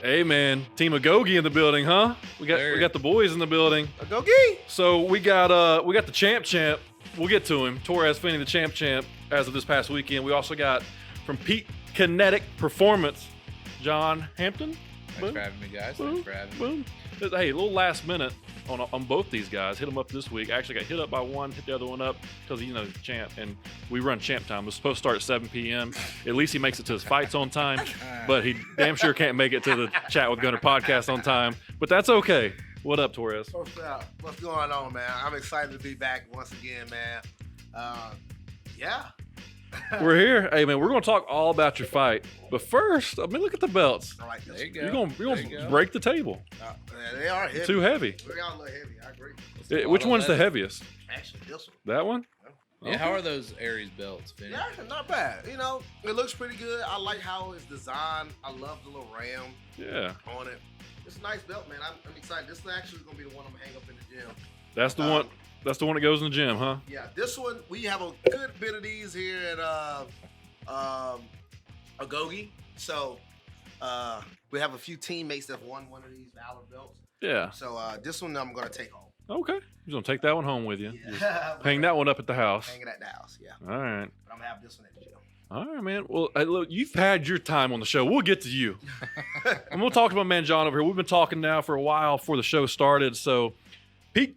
Hey man, Team Agogi in the building, huh? We got the boys in the building. Agogi. So we got the champ. We'll get to him. Torrez Finney, the champ as of this past weekend. We also got from Peak Kinetic Performance, John Hampton. Thanks for having me, guys. Thanks for having me. Hey, a little last minute on both these guys. Hit them up this week. I actually got hit up by one, hit the other one up because champ, and we run champ time. It was supposed to start at 7 p.m. At least he makes it to his fights on time, but he damn sure can't make it to the Chat with Gunner podcast on time. But that's okay. What up, Torrez? What's going on, man? I'm excited to be back once again, man. Yeah. We're here. Hey, man, we're going to talk all about your fight. But first, look at the belts. I like this. There you go. You're going to break the table. Man, they are heavy. Too heavy. They are a little heavy. I agree. Which one's the heaviest? Actually, this one. That one? Yeah, Okay. How are those Aries belts, Finn? Yeah, not bad. You know, it looks pretty good. I like how it's designed. I love the little ram Yeah. on it. It's a nice belt, man. I'm excited. This is actually going to be the one I'm going to hang up in the gym. That's the one. That's the one that goes in the gym, huh? Yeah, this one, we have a good bit of these here at Agogi. So we have a few teammates that won one of these Valor belts. Yeah. So this one I'm going to take home. Okay. You're going to take that one home with you. Yeah. Hang that one up at the house. Hang it at the house, yeah. All right. But I'm going to have this one at the gym. All right, man. Well, hey, look, you've had your time on the show. We'll get to you. I'm going to talk to my man John over here. We've been talking now for a while before the show started. So, Peak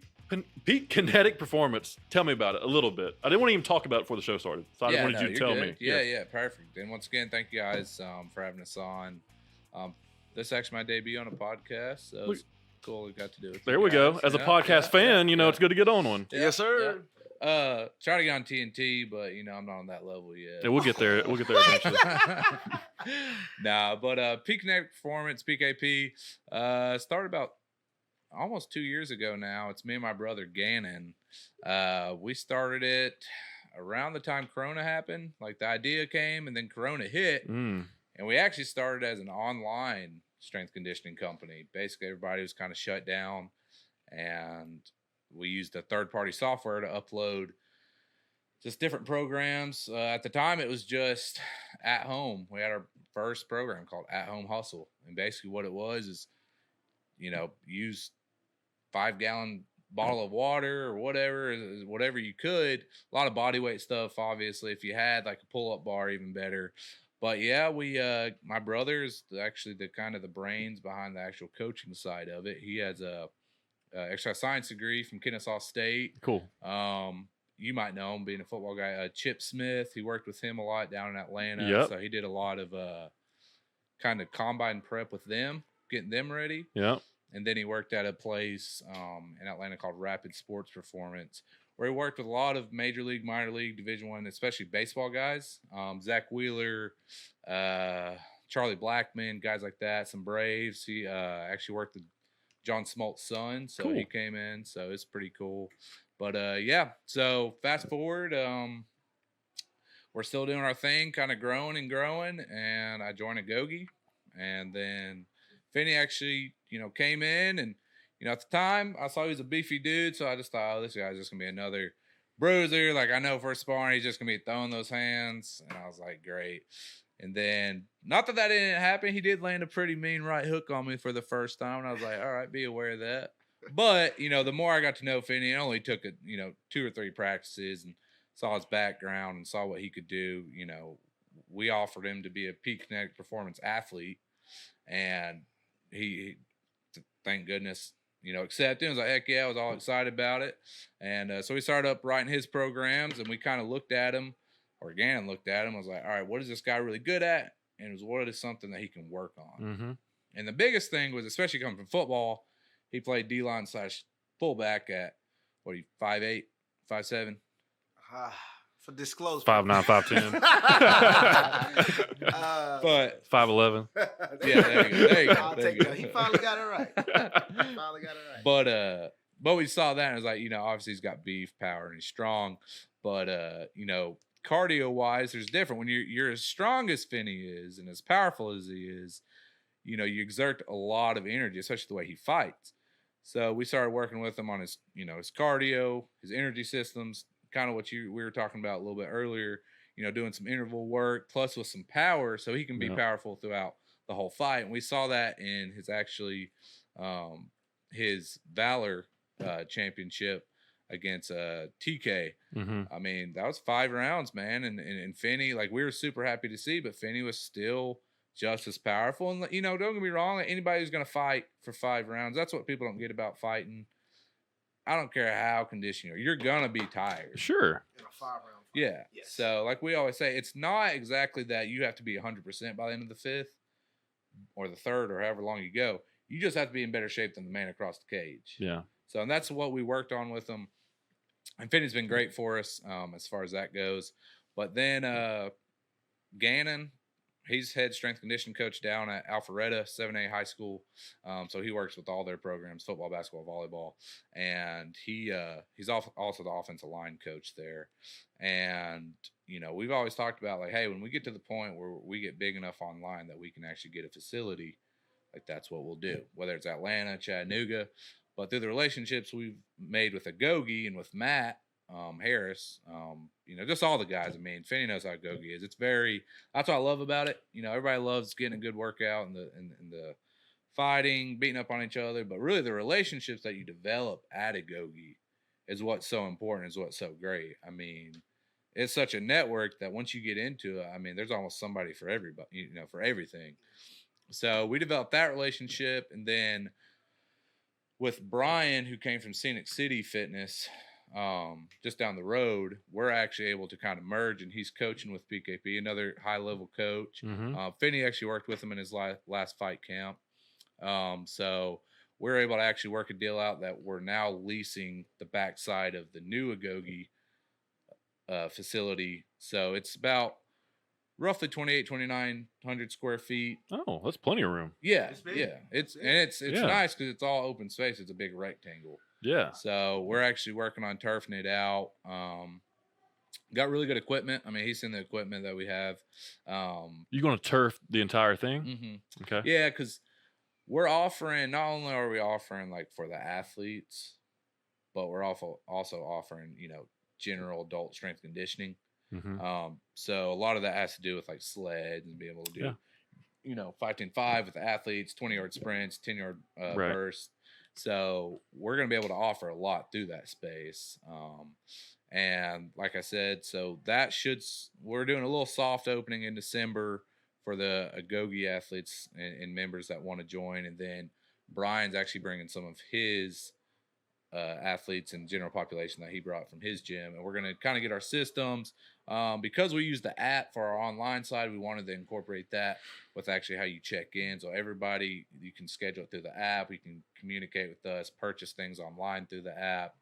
Kinetic Performance. Tell me about it a little bit. I didn't want to even talk about it before the show started. So I wanted you to tell me. Yeah, perfect. And once again, thank you guys for having us on. This is actually my debut on a podcast, so it's cool we got to do it. There we go. As a podcast fan, it's good to get on one. Yes, sir. Try to get on TNT, but I'm not on that level yet. Yeah, we'll get there. We'll get there eventually. But Peak Kinetic Performance, PKP, started about almost 2 years ago now. It's me and my brother Gannon. We started it around the time Corona happened. Like the idea came, and then Corona hit, and we actually started as an online strength conditioning company. Basically, everybody was kind of shut down, and we used a third-party software to upload just different programs. At the time, it was just at home. We had our first program called At Home Hustle, and basically what it was is, use 5-gallon bottle of water or whatever you could. A lot of body weight stuff, obviously. If you had like a pull-up bar, even better. But yeah, my brother is actually the brains behind the actual coaching side of it. He has a exercise science degree from Kennesaw State. Cool. You might know him being a football guy. Chip Smith, he worked with him a lot down in Atlanta. Yep. So he did a lot of kind of combine prep with them, getting them ready. Yeah. And then he worked at a place in Atlanta called Rapid Sports Performance, where he worked with a lot of major league, minor league, Division I, especially baseball guys. Zach Wheeler, Charlie Blackmon, guys like that, some Braves. He actually worked with John Smolt's son, so cool. He came in, so it's pretty cool. But yeah, so fast forward, we're still doing our thing, kind of growing, and I joined Agogi, and then Finney actually, came in, and at the time I saw he was a beefy dude, so I just thought, this guy's just gonna be another bruiser. Like, I know for sparring he's just gonna be throwing those hands, and I was like, great. And then, not that didn't happen, he did land a pretty mean right hook on me for the first time, and I was like, all right, be aware of that. But the more I got to know Finney, it only took 2 or 3 practices, and saw his background and saw what he could do. We offered him to be a Peak Kinetic Performance athlete, and he thank goodness, accepted. I was like, heck yeah, I was all excited about it. And so we started up writing his programs, and we kind of looked at him, or Gannon looked at him. I was like, all right, what is this guy really good at? And what is something that he can work on? Mm-hmm. And the biggest thing was, especially coming from football, he played D-line / fullback at, 5'8", 5'7"? For disclosure. 5'9", 5'10". But 5'11". Yeah, there you go. I'll take that. He finally got it right. But we saw that, and it was like, obviously he's got beef power and he's strong, but cardio wise, there's different. When you're as strong as Finney is and as powerful as he is, you exert a lot of energy, especially the way he fights. So we started working with him on his, his cardio, his energy systems, kind of what we were talking about a little bit earlier, doing some interval work plus with some power, so he can be powerful throughout the whole fight. And we saw that in his Valor championship against TK. Mm-hmm. I mean, that was 5 rounds, man. And Finney, like, we were super happy to see, but Finney was still just as powerful. And, you know, don't get me wrong, anybody who's going to fight for 5 rounds, that's what people don't get about fighting. I don't care how conditioned you're going to be tired. Sure. In a 5-round fight. Yeah. Yes. So, like we always say, it's not exactly that you have to be 100% by the end of the 5th or the 3rd or however long you go. You just have to be in better shape than the man across the cage. Yeah. So, and that's what we worked on with him. And Finney's been great for us as far as that goes. But then Gannon, he's head strength conditioning coach down at Alpharetta 7A High School. So he works with all their programs, football, basketball, volleyball. And he's also the offensive line coach there. And, you know, we've always talked about, like, hey, when we get to the point where we get big enough online that we can actually get a facility, like, that's what we'll do, whether it's Atlanta, Chattanooga. But through the relationships we've made with Agogi and with Matt Harris, you know, just all the guys. I mean, Finney knows how Agogi is. That's what I love about it. You know, everybody loves getting a good workout and the fighting, beating up on each other. But really, the relationships that you develop at Agogi is what's so important, is what's so great. I mean, it's such a network that once you get into it, I mean, there's almost somebody for everybody, you know, for everything. So we developed that relationship, and then with Brian, who came from Scenic City Fitness, just down the road, we're actually able to kind of merge, and he's coaching with PKP, another high-level coach. Mm-hmm. Finney actually worked with him in his last fight camp. So we're able to actually work a deal out that we're now leasing the backside of the new Agogi facility. So it's about roughly 2,900 square feet. Oh, that's plenty of room. Yeah, It's big. yeah. It's Yeah. nice because it's all open space. It's a big rectangle. Yeah. So we're actually working on turfing it out. Got really good equipment. I mean, he's seen the equipment that we have. You going to turf the entire thing? Mm-hmm. Okay. Yeah, because we're offering, not only are we offering like for the athletes, but we're also offering, you know, general adult strength conditioning. Mm-hmm. So a lot of that has to do with like sleds and being able to do, you know, 5-10-5 with the athletes, 20-yard sprints, 10-yard Right. bursts. So we're going to be able to offer a lot through that space. And like I said, so we're doing a little soft opening in December for the Agogi athletes and members that want to join. And then Brian's actually bringing some of his athletes and general population that he brought from his gym, and we're going to kind of get our systems because we use the app for our online side. We wanted to incorporate that with actually how you check in, so everybody, you can schedule it through the app, you can communicate with us, purchase things online through the app.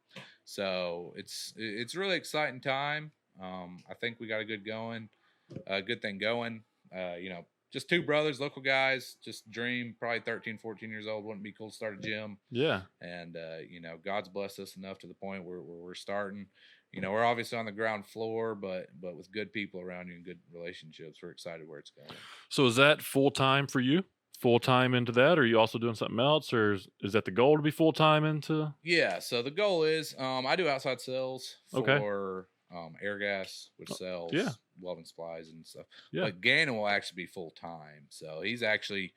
So it's really exciting time. I think we got a good thing going. You know, just 2 brothers, local guys, just dream, probably 13, 14 years old. Wouldn't it be cool to start a gym? Yeah. And, you know, God's blessed us enough to the point where we're starting. You know, we're obviously on the ground floor, but with good people around you and good relationships, we're excited where it's going. So is that full time for you? Full time into that? Or are you also doing something else? Or is that the goal to be full time into? Yeah. So the goal is I do outside sales Okay. for Air Gas, which sells yeah. welding supplies and stuff. Yeah. But Gannon will actually be full time. So he's actually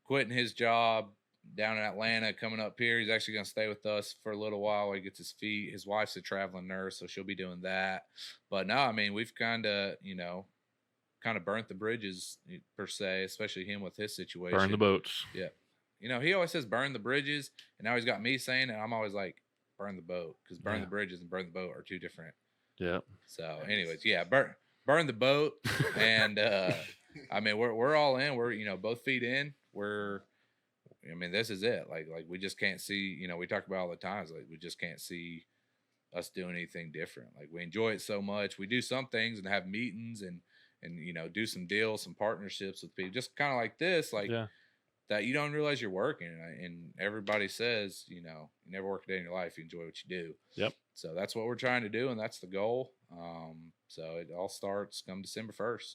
quitting his job down in Atlanta, coming up here. He's actually going to stay with us for a little while he gets his feet. His wife's a traveling nurse, so she'll be doing that. But no, I mean, we've kind of burnt the bridges per se, especially him with his situation. Burn the boats. Yeah. You know, he always says burn the bridges, and now he's got me saying it. I'm always like, burn the boat, because burn the bridges and burn the boat are 2 different. Yeah. So anyways, yeah, burn the boat. And I mean, we're all in. We're, you know, both feet in. I mean, this is it. Like we just can't see, you know, we talk about all the times, like we just can't see us doing anything different. Like we enjoy it so much. We do some things and have meetings and you know, do some deals, some partnerships with people, just kind of like this, like that you don't realize you're working. And everybody says, you know, you never work a day in your life. You enjoy what you do. Yep. So that's what we're trying to do. And that's the goal. So it all starts come December 1st.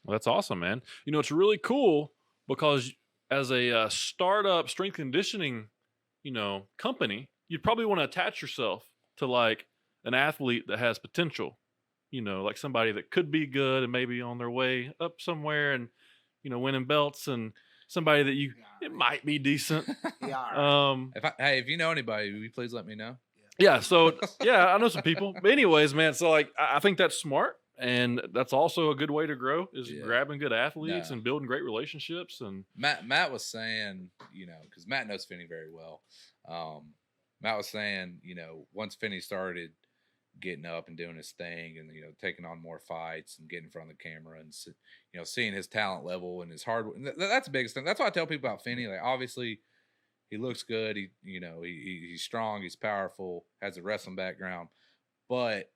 Well, that's awesome, man. You know, it's really cool because as a startup strength conditioning, you know, company, you'd probably want to attach yourself to like an athlete that has potential, you know, like somebody that could be good and maybe on their way up somewhere and, you know, winning belts. And somebody that it might be decent. Yeah, all right. If you know anybody, will you please let me know? Yeah. So I know some people. But anyways, man. So like, I think that's smart, and that's also a good way to grow is grabbing good athletes and building great relationships. And Matt was saying, because Matt knows Finney very well. Matt was saying, once Finney started getting up and doing his thing and, taking on more fights and getting in front of the camera and, seeing his talent level and his hard work. That's the biggest thing. That's why I tell people about Finney. Like, obviously, he looks good. He's strong. He's powerful, has a wrestling background. But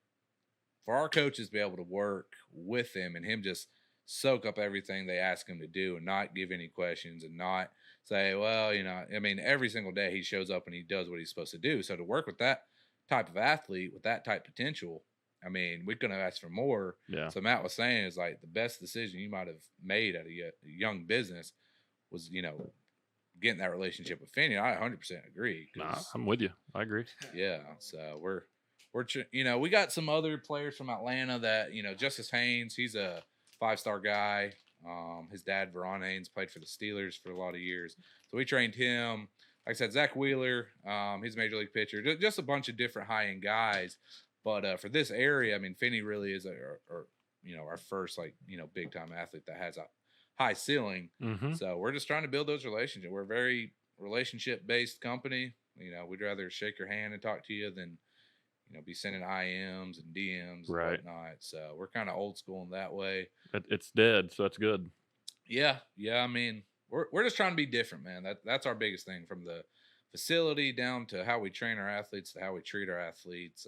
for our coaches to be able to work with him and him just soak up everything they ask him to do and not give any questions and not say, well, every single day he shows up and he does what he's supposed to do. So to work with that type of athlete with that type of potential, we couldn't have asked for more. Yeah. So Matt was saying is like the best decision you might have made at a young business was, getting that relationship with Finney. I 100% agree. Nah, I'm with you. I agree. Yeah. So we got some other players from Atlanta that, Justice Haynes, he's a 5-star guy. His dad, Veron Haynes, played for the Steelers for a lot of years. So we trained him. Like I said, Zach Wheeler, he's a major league pitcher. Just a bunch of different high-end guys. But for this area, Finney really is our first, big-time athlete that has a high ceiling. Mm-hmm. So we're just trying to build those relationships. We're a very relationship-based company. We'd rather shake your hand and talk to you than, be sending IMs and DMs and whatnot. So we're kind of old school in that way. It's dead, so that's good. Yeah. We're just trying to be different, man. That's our biggest thing, from the facility down to how we train our athletes to how we treat our athletes.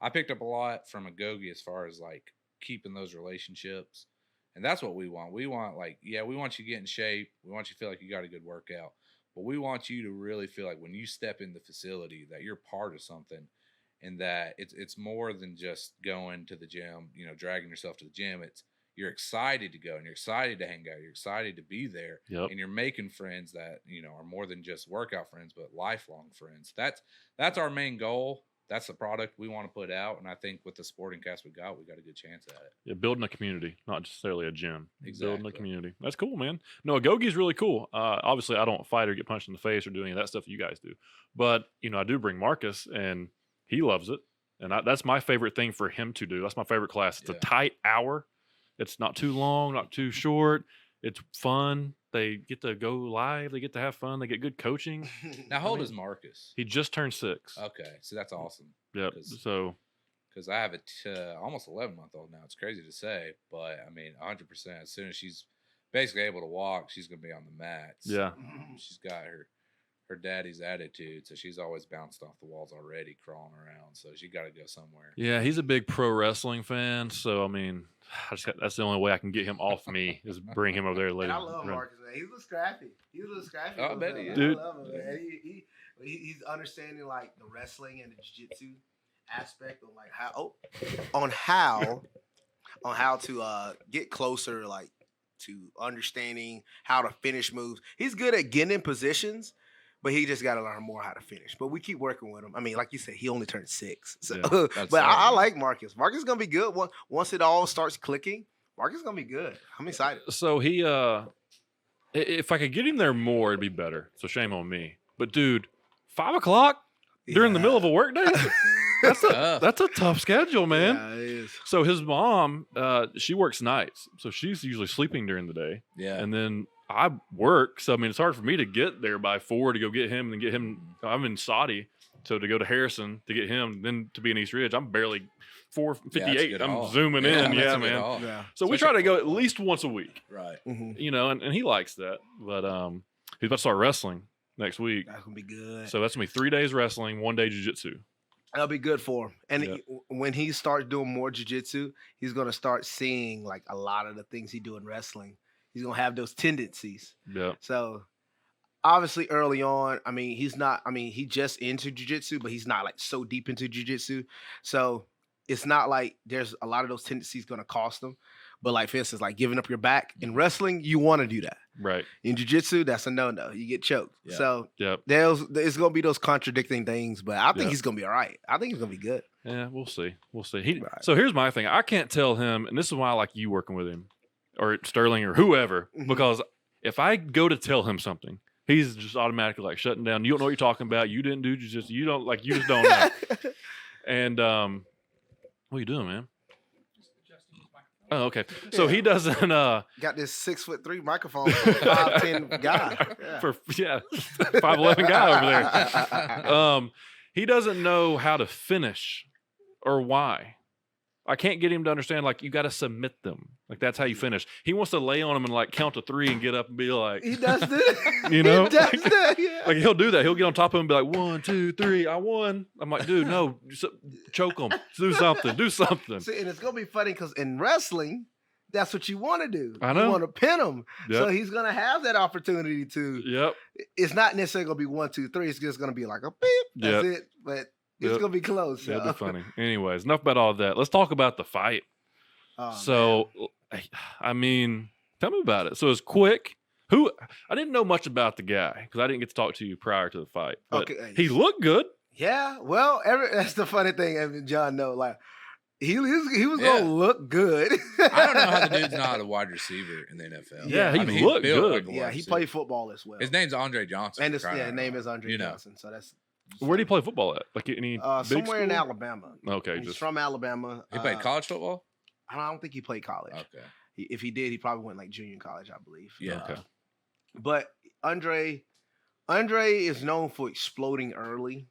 I picked up a lot from Agogi as far as like keeping those relationships, and that's what we want. We want we want you to get in shape. We want you to feel like you got a good workout, but we want you to really feel like when you step in the facility that you're part of something, and that it's more than just going to the gym, dragging yourself to the gym. You're excited to go and you're excited to hang out. You're excited to be there. Yep. And you're making friends that, are more than just workout friends, but lifelong friends. That's our main goal. That's the product we want to put out. And I think with the sporting cast we got a good chance at it. Yeah, building a community, not necessarily a gym. Exactly. Building a community. That's cool, man. No, Agogi's really cool. Obviously, I don't fight or get punched in the face or do any of that stuff that you guys do. But, I do bring Marcus, and he loves it. And that's my favorite thing for him to do. That's my favorite class. It's a tight hour. It's not too long, not too short. It's fun. They get to go live. They get to have fun. They get good coaching. Now, how old is Marcus? He just turned 6. Okay, so that's awesome. Yep. So, because I have a almost 11-month-old now. It's crazy to say, but 100%. As soon as she's basically able to walk, she's going to be on the mats. Yeah. She's got her daddy's attitude, so she's always bounced off the walls already, crawling around. So she got to go somewhere. Yeah, he's a big pro wrestling fan. So that's the only way I can get him off me is bring him over there later. I love Marcus, man. He's a little scrappy. Oh, I bet he is. Dude. I love him, man. He's understanding like the wrestling and the jiu-jitsu aspect of like how to get closer, like to understanding how to finish moves. He's good at getting in positions, but he just got to learn more how to finish. But we keep working with him. Like you said, he only turned 6. So, yeah, but I like Marcus. Marcus is gonna be good once it all starts clicking. Marcus is gonna be good. I'm excited. So he, if I could get him there more, it'd be better. So shame on me. But dude, 5 o'clock during the middle of a work day. That's a tough schedule, man. Yeah, it is. So his mom, she works nights, so she's usually sleeping during the day. Yeah, and then I work, so it's hard for me to get there by 4 to go get him and get him. I'm in Saudi, so to go to Harrison to get him, then to be in East Ridge, I'm barely 4:58. I'm zooming in, man. Yeah. So we try to go at least once a week, right? And he likes that, but he's about to start wrestling next week. That's gonna be good. So that's gonna be 3 days wrestling, 1 day jiu-jitsu. That'll be good for him. And when he starts doing more jiu-jitsu, he's gonna start seeing like a lot of the things he do in wrestling. He's gonna have those tendencies. Yeah. So obviously early on, he's not. He just into jiu-jitsu, but he's not like so deep into jiu-jitsu. So it's not like there's a lot of those tendencies gonna cost him. But like for instance, like giving up your back in wrestling, you want to do that. Right. In jiu-jitsu, that's a no-no. You get choked. Yeah. So Yep. There's gonna be those contradicting things, but I think he's gonna be all right. I think he's gonna be good. Yeah, we'll see. So here's my thing. I can't tell him, and this is why I like you working with him, or Sterling, or whoever, because If I go to tell him something, he's just automatically like shutting down. You don't know what you're talking about. You didn't do just you don't like you just don't know. And what are you doing, man? Oh, okay. So he doesn't got this 6'3" microphone for a 5'10" guy. Yeah. for 5'11" guy over there. He doesn't know how to finish or why. I can't get him to understand, like, you got to submit them. Like, that's how you finish. He wants to lay on him and, like, count to 3 and get up and be like... He does that. You know? He does that, yeah. Like, he'll do that. He'll get on top of him and be like, 1, 2, 3, I won. I'm like, dude, no. Choke him. Do something. Do something. See, and it's going to be funny because in wrestling, that's what you want to do. I know. You want to pin him. Yep. So he's going to have that opportunity to... Yep. It's not necessarily going to be 1, 2, 3. It's just going to be like a beep. That's it. But it's going to be close. It'll be funny. Anyways, enough about all that. Let's talk about the fight. Oh, so, man. I mean, tell me about it. So it's quick. I didn't know much about the guy because I didn't get to talk to you prior to the fight. But he looked good. Yeah. Well, that's the funny thing. And John know, like, he was going to look good. I don't know how the dude's not a wide receiver in the NFL. Yeah, he looked good. Like he played football as well. His name's Andre Johnson. And his name is Andre Johnson. So that's... Where do you play football at? Like any big somewhere school? in Alabama. Okay, He's from Alabama. He played college football? I don't think he played college. Okay. If he did, he probably went like junior college, I believe. Yeah. Okay. But Andre is known for exploding early.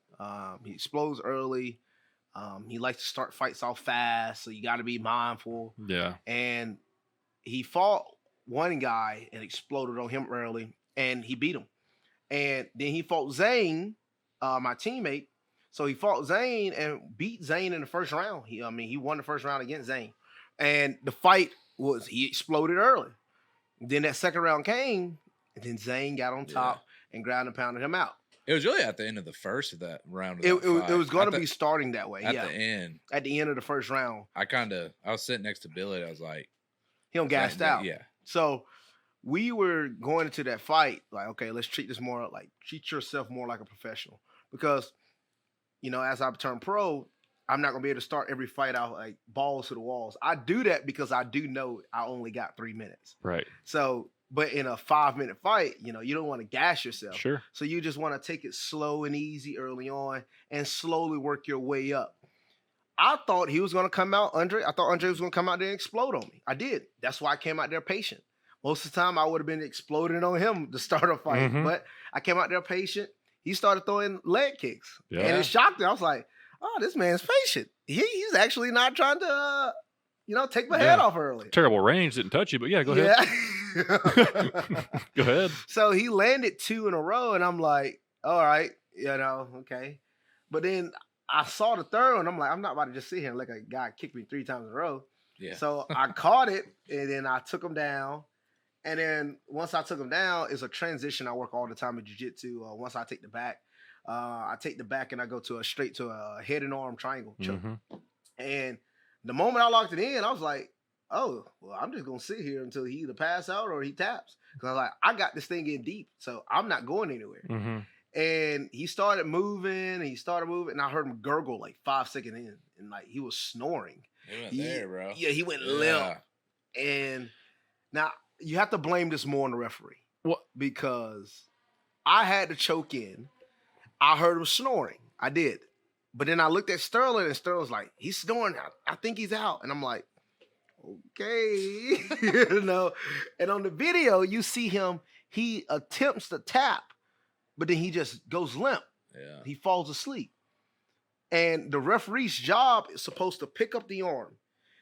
He explodes early. He likes to start fights off fast, so you got to be mindful. Yeah. And he fought one guy and exploded on him early, and he beat him. And then he fought Zane, my teammate. So he fought Zane and beat Zane in the first round. He won the first round against Zane. And the fight was, he exploded early. Then that second round came, and then Zane got on top and ground and pounded him out. It was really at the end of the first of that round. It was going to be starting that way. At the end. At the end of the first round. I was sitting next to Billy. I was like, he gassed out. Yeah. So we were going into that fight like, okay, let's treat yourself more like a professional. Because, as I've turned pro, I'm not going to be able to start every fight out like balls to the walls. I do that because I do know I only got 3 minutes. Right. So, but in a 5-minute fight, you don't want to gas yourself. Sure. So you just want to take it slow and easy early on and slowly work your way up. I thought he was going to come out, Andre. I thought Andre was going to come out there and explode on me. I did. That's why I came out there patient. Most of the time, I would have been exploding on him to start a fight. Mm-hmm. But I came out there patient. He started throwing leg kicks. Yeah. And it shocked me. I was like, oh, this man's patient. He's actually not trying to, take my head off early. Terrible range, didn't touch you, but yeah, go ahead. Yeah. Go ahead. So he landed 2 in a row, and I'm like, all right, okay. But then I saw the third one. I'm like, I'm not about to just sit here and let a guy kick me 3 times in a row. Yeah. So I caught it, and then I took him down. And then once I took him down, it's a transition I work all the time in jiu-jitsu. Once I take the back, and I go straight to a head and arm triangle choke. Mm-hmm. And the moment I locked it in, I was like, oh, well, I'm just going to sit here until he either pass out or he taps. Because I was like, I got this thing in deep, so I'm not going anywhere. Mm-hmm. And he started moving, and I heard him gurgle like 5 seconds in, and like he was snoring. He went there, bro. Yeah, he went limp. And now you have to blame this more on the referee. What? Because I had to choke in. I heard him snoring. I did. But then I looked at Sterling, and Sterling's like, he's snoring. I think he's out. And I'm like, okay. And on the video, you see him, he attempts to tap, but then he just goes limp. Yeah. He falls asleep. And the referee's job is supposed to pick up the arm.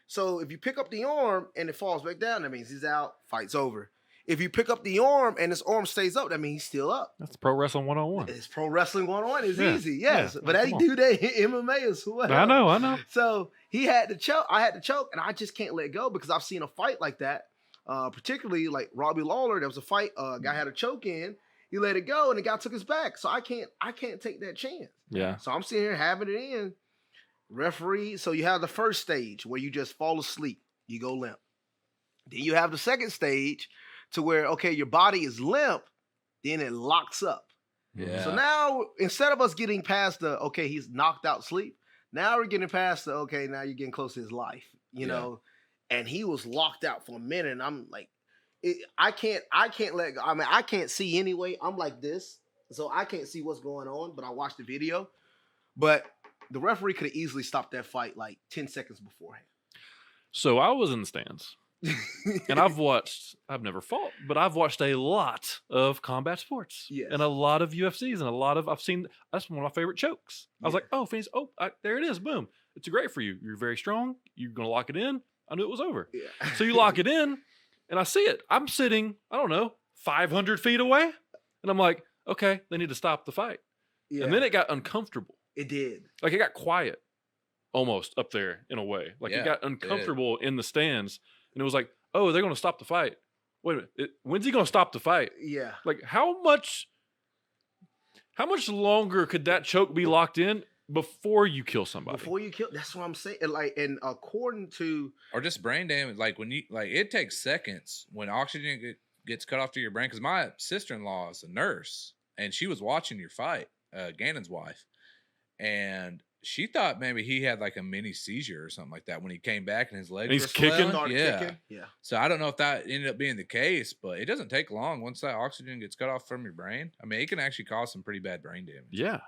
So if you pick up the arm and it falls back down, that means he's out, fight's over. If you pick up the arm and his arm stays up, that means he's still up. That's pro wrestling 101. It's pro wrestling 101. It's easy, yes. Yeah. But they do that in MMA as well. I know. So he had to choke. I had to choke, and I just can't let go because I've seen a fight like that, particularly like Robbie Lawler. There was a fight, a guy had a choke in. He let it go, and the guy took his back. So I can't take that chance. Yeah. So I'm sitting here having it in. Referee. So you have the first stage where you just fall asleep. You go limp. Then you have the second stage to where, okay, your body is limp. Then it locks up. Yeah. So now, instead of us getting past the, okay, he's knocked out sleep, now we're getting past the, okay, now you're getting close to his life, you know? And he was locked out for a minute. And I'm like, I can't let go. I mean, I can't see anyway. I'm like this, so I can't see what's going on. But I watched the video. But the referee could have easily stopped that fight like 10 seconds beforehand. So I was in the stands, and I've never fought, but I've watched a lot of combat sports, Yes. and a lot of UFCs, and I've seen. That's one of my favorite chokes. I was like, oh, Finney's, there it is, boom. It's great for you. You're very strong. You're gonna lock it in. I knew it was over. Yeah. So you lock it in, and I see it. I'm sitting, I don't know, 500 feet away, and I'm like, okay, they need to stop the fight. Yeah. And then it got uncomfortable. It did. Like it got quiet, almost up there in a way. Like it got uncomfortable in the stands, and it was like, oh, they're gonna stop the fight. Wait a minute, when's he gonna stop the fight? Yeah. Like how much longer could that choke be locked in before you kill somebody? Before you kill, that's what I'm saying. And according to, or just brain damage, like when you it takes seconds when oxygen gets cut off to your brain. Because my sister-in-law is a nurse, and she was watching your fight, Gannon's wife, and she thought maybe he had like a mini seizure or something like that when he came back and his legs he's were kicking? swelling. kicking. Yeah. So I don't know if that ended up being the case, but it doesn't take long once that oxygen gets cut off from your brain. I mean, it can actually cause some pretty bad brain damage. Yeah.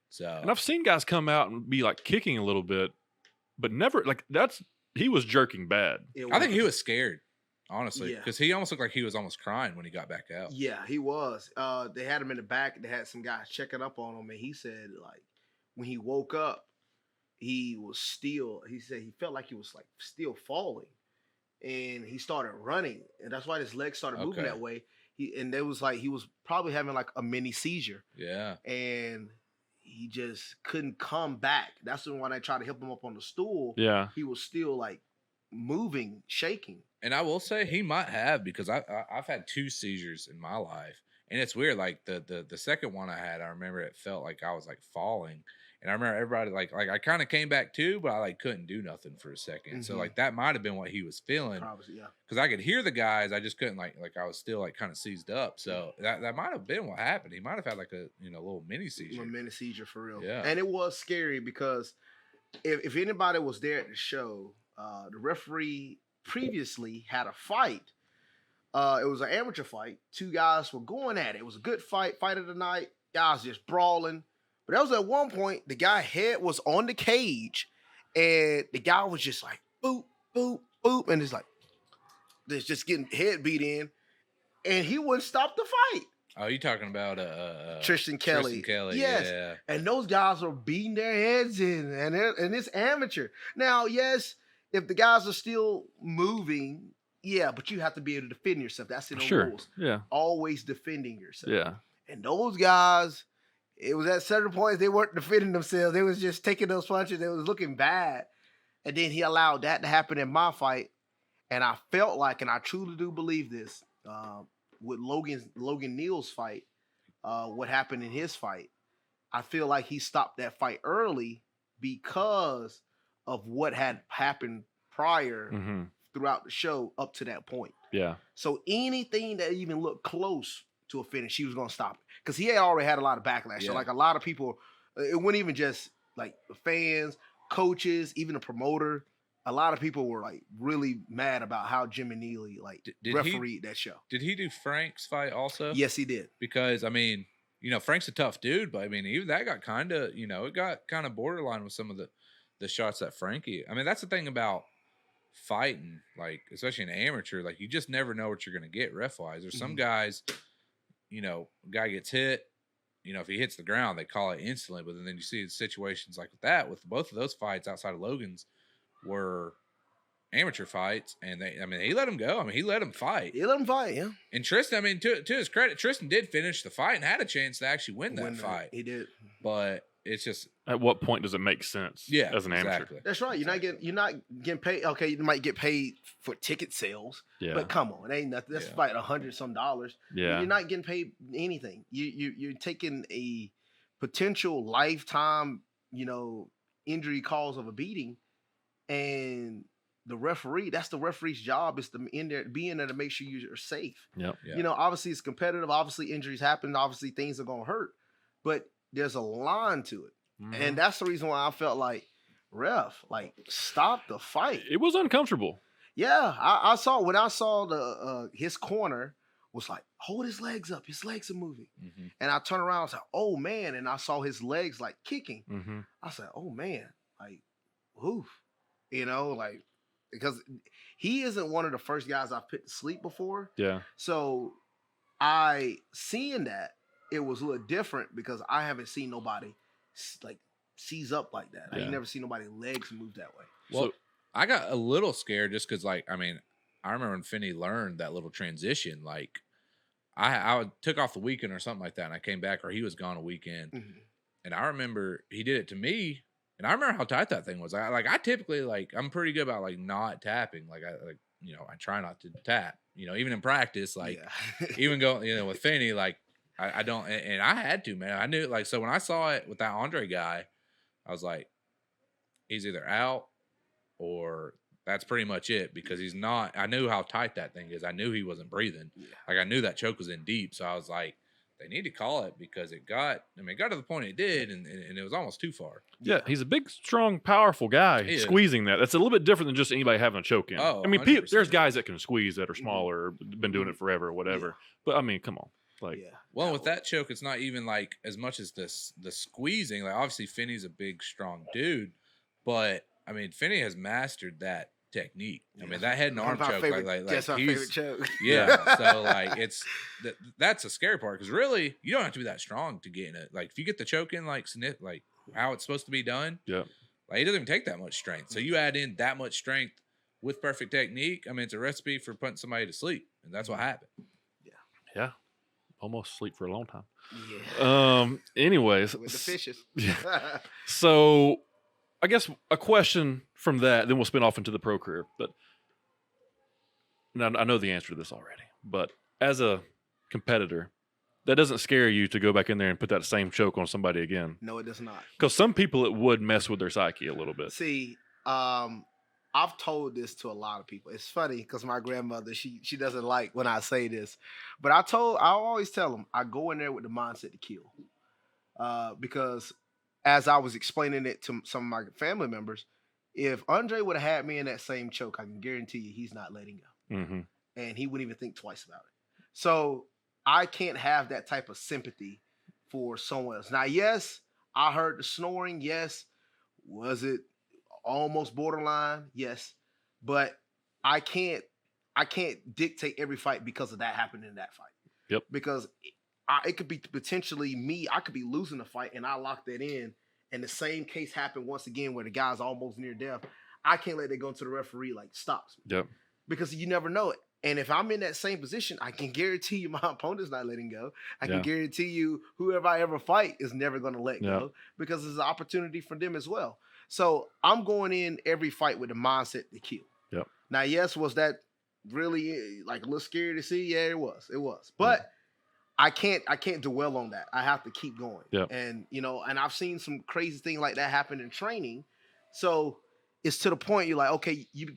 So, And I've seen guys come out and be like kicking a little bit, but never like he was jerking bad. I think he was scared, honestly, Yeah. because he almost looked like he was almost crying when he got back out. Yeah, he was. They had him in the back. They had some guys checking up on him, and he said like when he woke up, he said he felt like he was like still falling, and he started running, and that's why his legs started moving that way. And there was like he was probably having like a mini seizure. Yeah. And he just couldn't come back. That's when I tried to help him up on the stool. Yeah. He was still like moving, shaking. And I will say he might have, because I've had 2 seizures in my life, and it's weird. Like the second one I had, I remember it felt like I was like falling, and I remember everybody like I kind of came back too, but I like couldn't do nothing for a second. So like that might have been what he was feeling. Probably, yeah. Because I could hear the guys, I just couldn't like I was still like kind of seized up. So that might have been what happened. He might have had like a little mini seizure. A mini seizure for real. Yeah. And it was scary because if anybody was there at the show, the referee previously had a fight. It was an amateur fight. 2 guys were going at it. It was a good fight of the night. Guys just brawling. But that was at one point, the guy head was on the cage, and the guy was just like, boop, boop, boop. And it's like, there's just getting head beat in. And he wouldn't stop the fight. Oh, you talking about Tristan Kelly. Yes. Yeah. And those guys are beating their heads in, and it's amateur. Now, yes, if the guys are still moving, yeah, but you have to be able to defend yourself. That's in the rules. Yeah. Always defending yourself. Yeah. And those guys, it was at certain points they weren't defending themselves. They was just taking those punches. They was looking bad. And then he allowed that to happen in my fight. And I felt like, and I truly do believe this, with Logan Neal's fight, what happened in his fight, I feel like he stopped that fight early because of what had happened prior throughout the show up to that point. Yeah. So anything that even looked close to a finish, he was going to stop it. Because he had already had a lot of backlash. Yeah. So like a lot of people, it wasn't even just like the fans, coaches, even the promoter. A lot of people were like really mad about how Jimmy Neely like refereed that show. Did he do Frank's fight also? Yes, he did. Because I mean, Frank's a tough dude, but I mean, even that got kind of, it got kind of borderline with some of the shots that Frankie. I mean, that's the thing about fighting, like especially an amateur, like you just never know what you're gonna get ref wise. There's some guys, guy gets hit. If he hits the ground, they call it instantly. But then you see situations like that with both of those fights outside of Logan's were amateur fights, and he let him go. I mean, he let him fight. He let him fight, yeah. And Tristan, I mean, to his credit, Tristan did finish the fight and had a chance to actually win that fight. He did. But it's just, at what point does it make sense? Yeah, as an amateur. exactly. That's right. You're not getting paid. Okay, you might get paid for ticket sales. Yeah. But come on, it ain't nothing. That's like $100-some. Yeah. You're not getting paid anything. You're taking a potential lifetime, injury cause of a beating, and the referee, that's the referee's job, is to be in there to make sure you're safe. Yep. Yeah. Obviously it's competitive. Obviously injuries happen. Obviously things are going to hurt, but there's a line to it. Mhm. And that's the reason why I felt like, ref, like, stop the fight. It was uncomfortable. Yeah, I saw when I saw the his corner was like, hold his legs up, his legs are moving, and I turned around, I was like, oh man, and I saw his legs like kicking. I said, oh man, like, oof, like because he isn't one of the first guys I've put to sleep before. Yeah. So seeing that, it was a little different because I haven't seen nobody like seize up like that. I ain't never seen nobody's legs move that way. Well, I got a little scared just because, like, I mean, I remember when Finney learned that little transition. Like, I took off the weekend or something like that, and I came back, or he was gone a weekend, and I remember he did it to me, and I remember how tight that thing was. I typically I'm pretty good about like not tapping. I try not to tap. Even in practice, even go with Finney, like I don't, and I had to, man. I knew so when I saw it with that Andre guy, I was like, he's either out or that's pretty much it because he's not. I knew how tight that thing is. I knew he wasn't breathing. I knew that choke was in deep. So I was like, they need to call it because it got to the point it did, and it was almost too far. Yeah, he's a big, strong, powerful guy squeezing that. That's a little bit different than just anybody having a choke in. Oh, I mean, 100%. there's guys that can squeeze that are smaller, been doing it forever or whatever. But I mean, come on. Well, with that choke, it's not even like as much as the squeezing. Like obviously, Finney's a big, strong dude, but I mean, Finney has mastered that technique. I mean, that head and arm choke, that's my favorite choke. Yeah, so that's the scary part because really, you don't have to be that strong to get in it. Like if you get the choke in like how it's supposed to be done, it doesn't even take that much strength. So you add in that much strength with perfect technique. I mean, it's a recipe for putting somebody to sleep, and that's what happened. Yeah. Almost sleep for a long time. Yeah. Anyways, with the fishes. So, I guess a question from that, then we'll spin off into the pro career. But now I know the answer to this already. But as a competitor, that doesn't scare you to go back in there and put that same choke on somebody again. No, it does not. Because some people it would mess with their psyche a little bit. See, I've told this to a lot of people. It's funny because my grandmother, she doesn't like when I say this, but I always tell them I go in there with the mindset to kill, because as I was explaining it to some of my family members, if Andre would have had me in that same choke, I can guarantee you he's not letting go, and he wouldn't even think twice about it. So I can't have that type of sympathy for someone else. Now, yes, I heard the snoring. Yes, was it almost borderline? Yes, but I can't dictate every fight because of that happening in that fight. Yep. Because it could be potentially me. I could be losing the fight and I lock that in, and the same case happened once again where the guy's almost near death. I can't let that go into the referee stops me. Yep. Because you never know it. And if I'm in that same position, I can guarantee you my opponent's not letting go. I can guarantee you whoever I ever fight is never going to let go because it's an opportunity for them as well. So I'm going in every fight with the mindset to kill. Yep. Now, yes, was that really a little scary to see? Yeah, it was. It was. But I can't dwell on that. I have to keep going. Yep. And and I've seen some crazy thing like that happen in training. So it's to the point you're like, okay, you're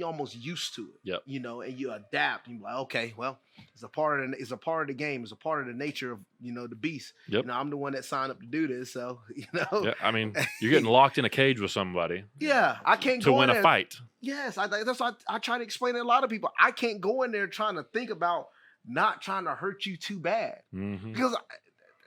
almost used to it. Yep. And you adapt. You're like, okay, well, it's a part of the game. It's a part of the nature of the beast. Yep. I'm the one that signed up to do this, so Yeah, I mean, you're getting locked in a cage with somebody. Yeah, I can't to go win in a there. fight. Yes, that's why I try to explain to a lot of people. I can't go in there trying to think about not trying to hurt you too bad because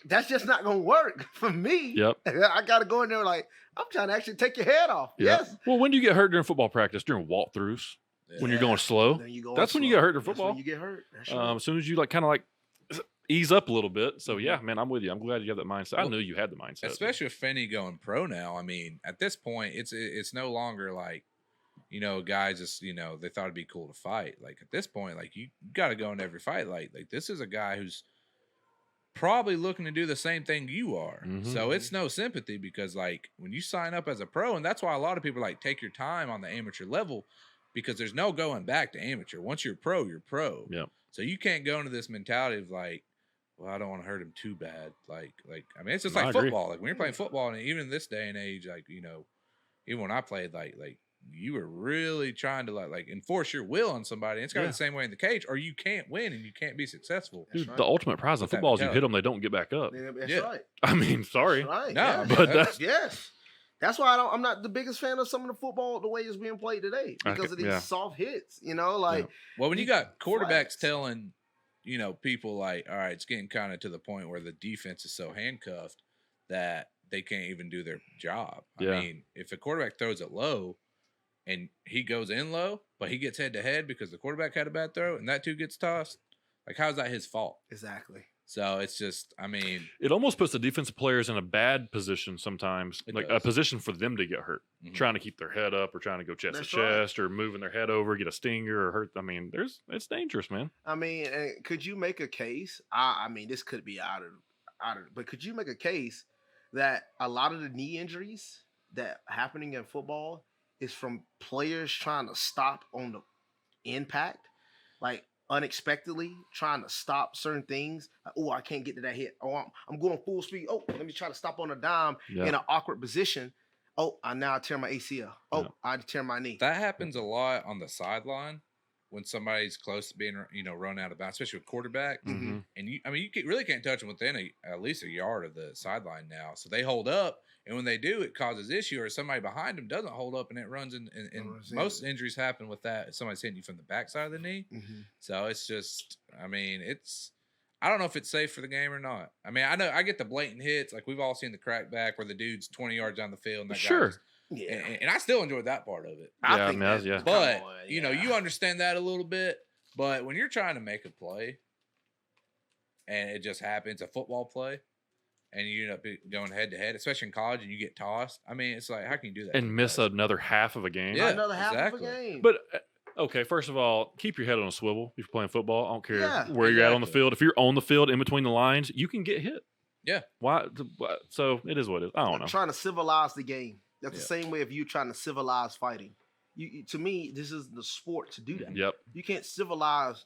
that's just not gonna work for me. Yep. I gotta go in there like I'm trying to actually take your head off. Yep. Yes. Well, when do you get hurt during football practice? During walkthroughs? When you're going slow? That's when you get hurt in football. That's when you get hurt. That's right. As soon as you kind of ease up a little bit. So yeah, man, I'm with you. I'm glad you have that mindset. I knew you had the mindset. Especially with Finney going pro now. I mean, at this point, it's no longer like, guys just, they thought it'd be cool to fight. Like at this point, like you got to go in every fight. Like this is a guy who's probably looking to do the same thing you are. So it's no sympathy because like when you sign up as a pro, and that's why a lot of people take your time on the amateur level because there's no going back to amateur. Once you're pro, you're pro. Yep. So you can't go into this mentality of like, well, I don't want to hurt him too bad. I mean, it's just like football. Like when you're playing football, and even in this day and age, even when I played, like you were really trying to like enforce your will on somebody. It's got the same way in the cage, or you can't win and you can't be successful. Dude, the ultimate prize in football is you hit them, they don't get back up. That's right. I mean, sorry. That's right. No, but that's yes. That's why I'm not the biggest fan of some of the football the way it's being played today because of these soft hits. Like, well, when you got quarterbacks flags. telling, people like, all right, it's getting kind of to the point where the defense is so handcuffed that they can't even do their job. I mean, if a quarterback throws it low and he goes in low, but he gets head to head because the quarterback had a bad throw and that too gets tossed, like, how's that his fault? Exactly. So it's just, it almost puts the defensive players in a bad position sometimes, like a position for them to get hurt, trying to keep their head up or trying to go chest to chest or moving their head over, get a stinger or hurt. I mean, it's dangerous, man. I mean, could you make a case? I mean, this could be out of, but could you make a case that a lot of the knee injuries that happening in football is from players trying to stop on the impact, like unexpectedly trying to stop certain things. Like, oh, I can't get to that hit. Oh, I'm going full speed. Oh, let me try to stop on a dime in an awkward position. Oh, I now tear my ACL. Oh, I tear my knee. That happens a lot on the sideline when somebody's close to being, run out of bounds, especially with quarterback. And you really can't touch them within at least a yard of the sideline now. So they hold up, and when they do, it causes issue. Or somebody behind them doesn't hold up, and it runs in. And most injuries happen with that. Somebody's hitting you from the backside of the knee. So it's just, I don't know if it's safe for the game or not. I mean, I know I get the blatant hits, like we've all seen the crackback where the dude's 20 yards down the field. And that guy and I still enjoyed that part of it. But you understand that a little bit. But when you're trying to make a play, and it just happens, a football play, and you end up going head to head, especially in college, and you get tossed. I mean, it's like, how can you do that? And miss another half of a game? Yeah, another half of a game. But okay, first of all, keep your head on a swivel if you're playing football. I don't care where you're at on the field. If you're on the field in between the lines, you can get hit. Yeah. Why? So it is what it is. I don't know. Trying to civilize the game. That's the same way if you're trying to civilize fighting. To me, this is the sport to do that. Yep. You can't civilize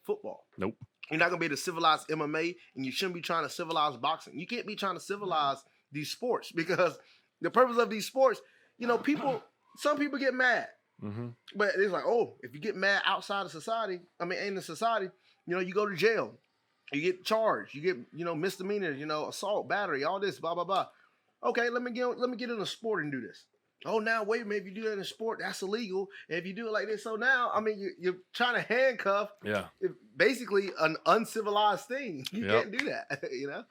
football. Nope. You're not going to be able to civilize MMA, and you shouldn't be trying to civilize boxing. You can't be trying to civilize these sports because the purpose of these sports, some people get mad. But it's like, oh, if you get mad outside of society, in the society, you go to jail. You get charged. You get, misdemeanors, assault, battery, all this, blah, blah, blah. Okay, let me get in a sport and do this. Oh, now wait a minute. If you do that in a sport, that's illegal. And if you do it like this, so now, you're trying to handcuff basically an uncivilized thing. You can't do that,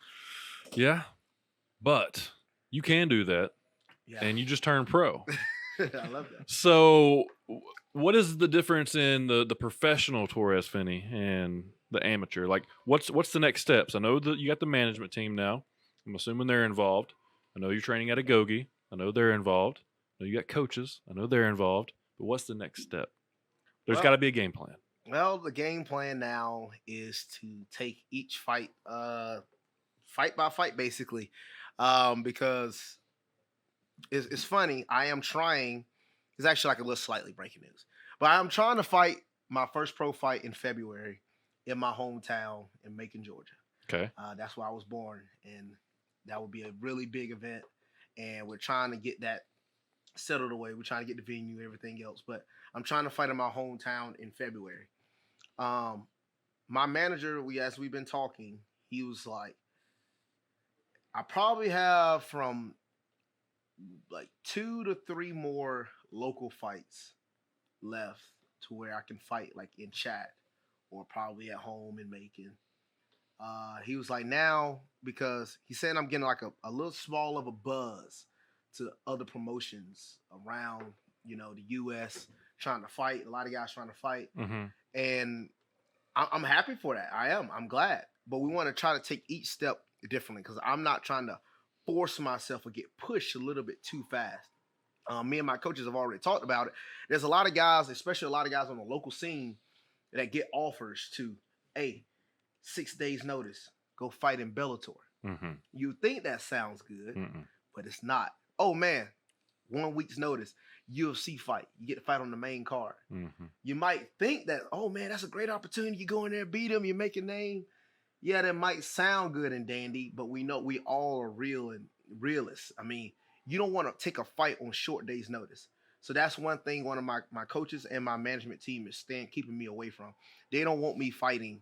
Yeah, but you can do that, and you just turn pro. I love that. So what is the difference in the professional Torrez Finney and the amateur? Like, what's the next steps? I know that you got the management team now. I'm assuming they're involved. I know you're training at a Gogi. I know they're involved. I know you got coaches. I know they're involved. But what's the next step? There's got to be a game plan. Well, the game plan now is to take each fight, fight by fight, basically, because it's funny. I am trying. It's actually like a little slightly breaking news, but I'm trying to fight my first pro fight in February in my hometown in Macon, Georgia. Okay, that's where I was born, and that would be a really big event. And we're trying to get that settled away. We're trying to get the venue, everything else. But I'm trying to fight in my hometown in February. My manager, as we've been talking, he was like, I probably have from like 2 to 3 more local fights left to where I can fight like in CHATT or probably at home in Macon. He was like, now, because he said I'm getting like a little small of a buzz to other promotions around, the U.S. trying to fight. A lot of guys trying to fight. And I'm happy for that. I am. I'm glad. But we want to try to take each step differently because I'm not trying to force myself or get pushed a little bit too fast. Me and my coaches have already talked about it. There's a lot of guys, especially a lot of guys on the local scene that get offers to, hey, 6 days notice, go fight in Bellator. You think that sounds good, but it's not. Oh man, 1 week's notice, UFC fight. You get to fight on the main card. You might think that, oh man, that's a great opportunity. You go in there, beat him, you make a name. Yeah, that might sound good and dandy, but we know we all are real and realists. You don't want to take a fight on short days notice. So that's one thing one of my coaches and my management team is keeping me away from. They don't want me fighting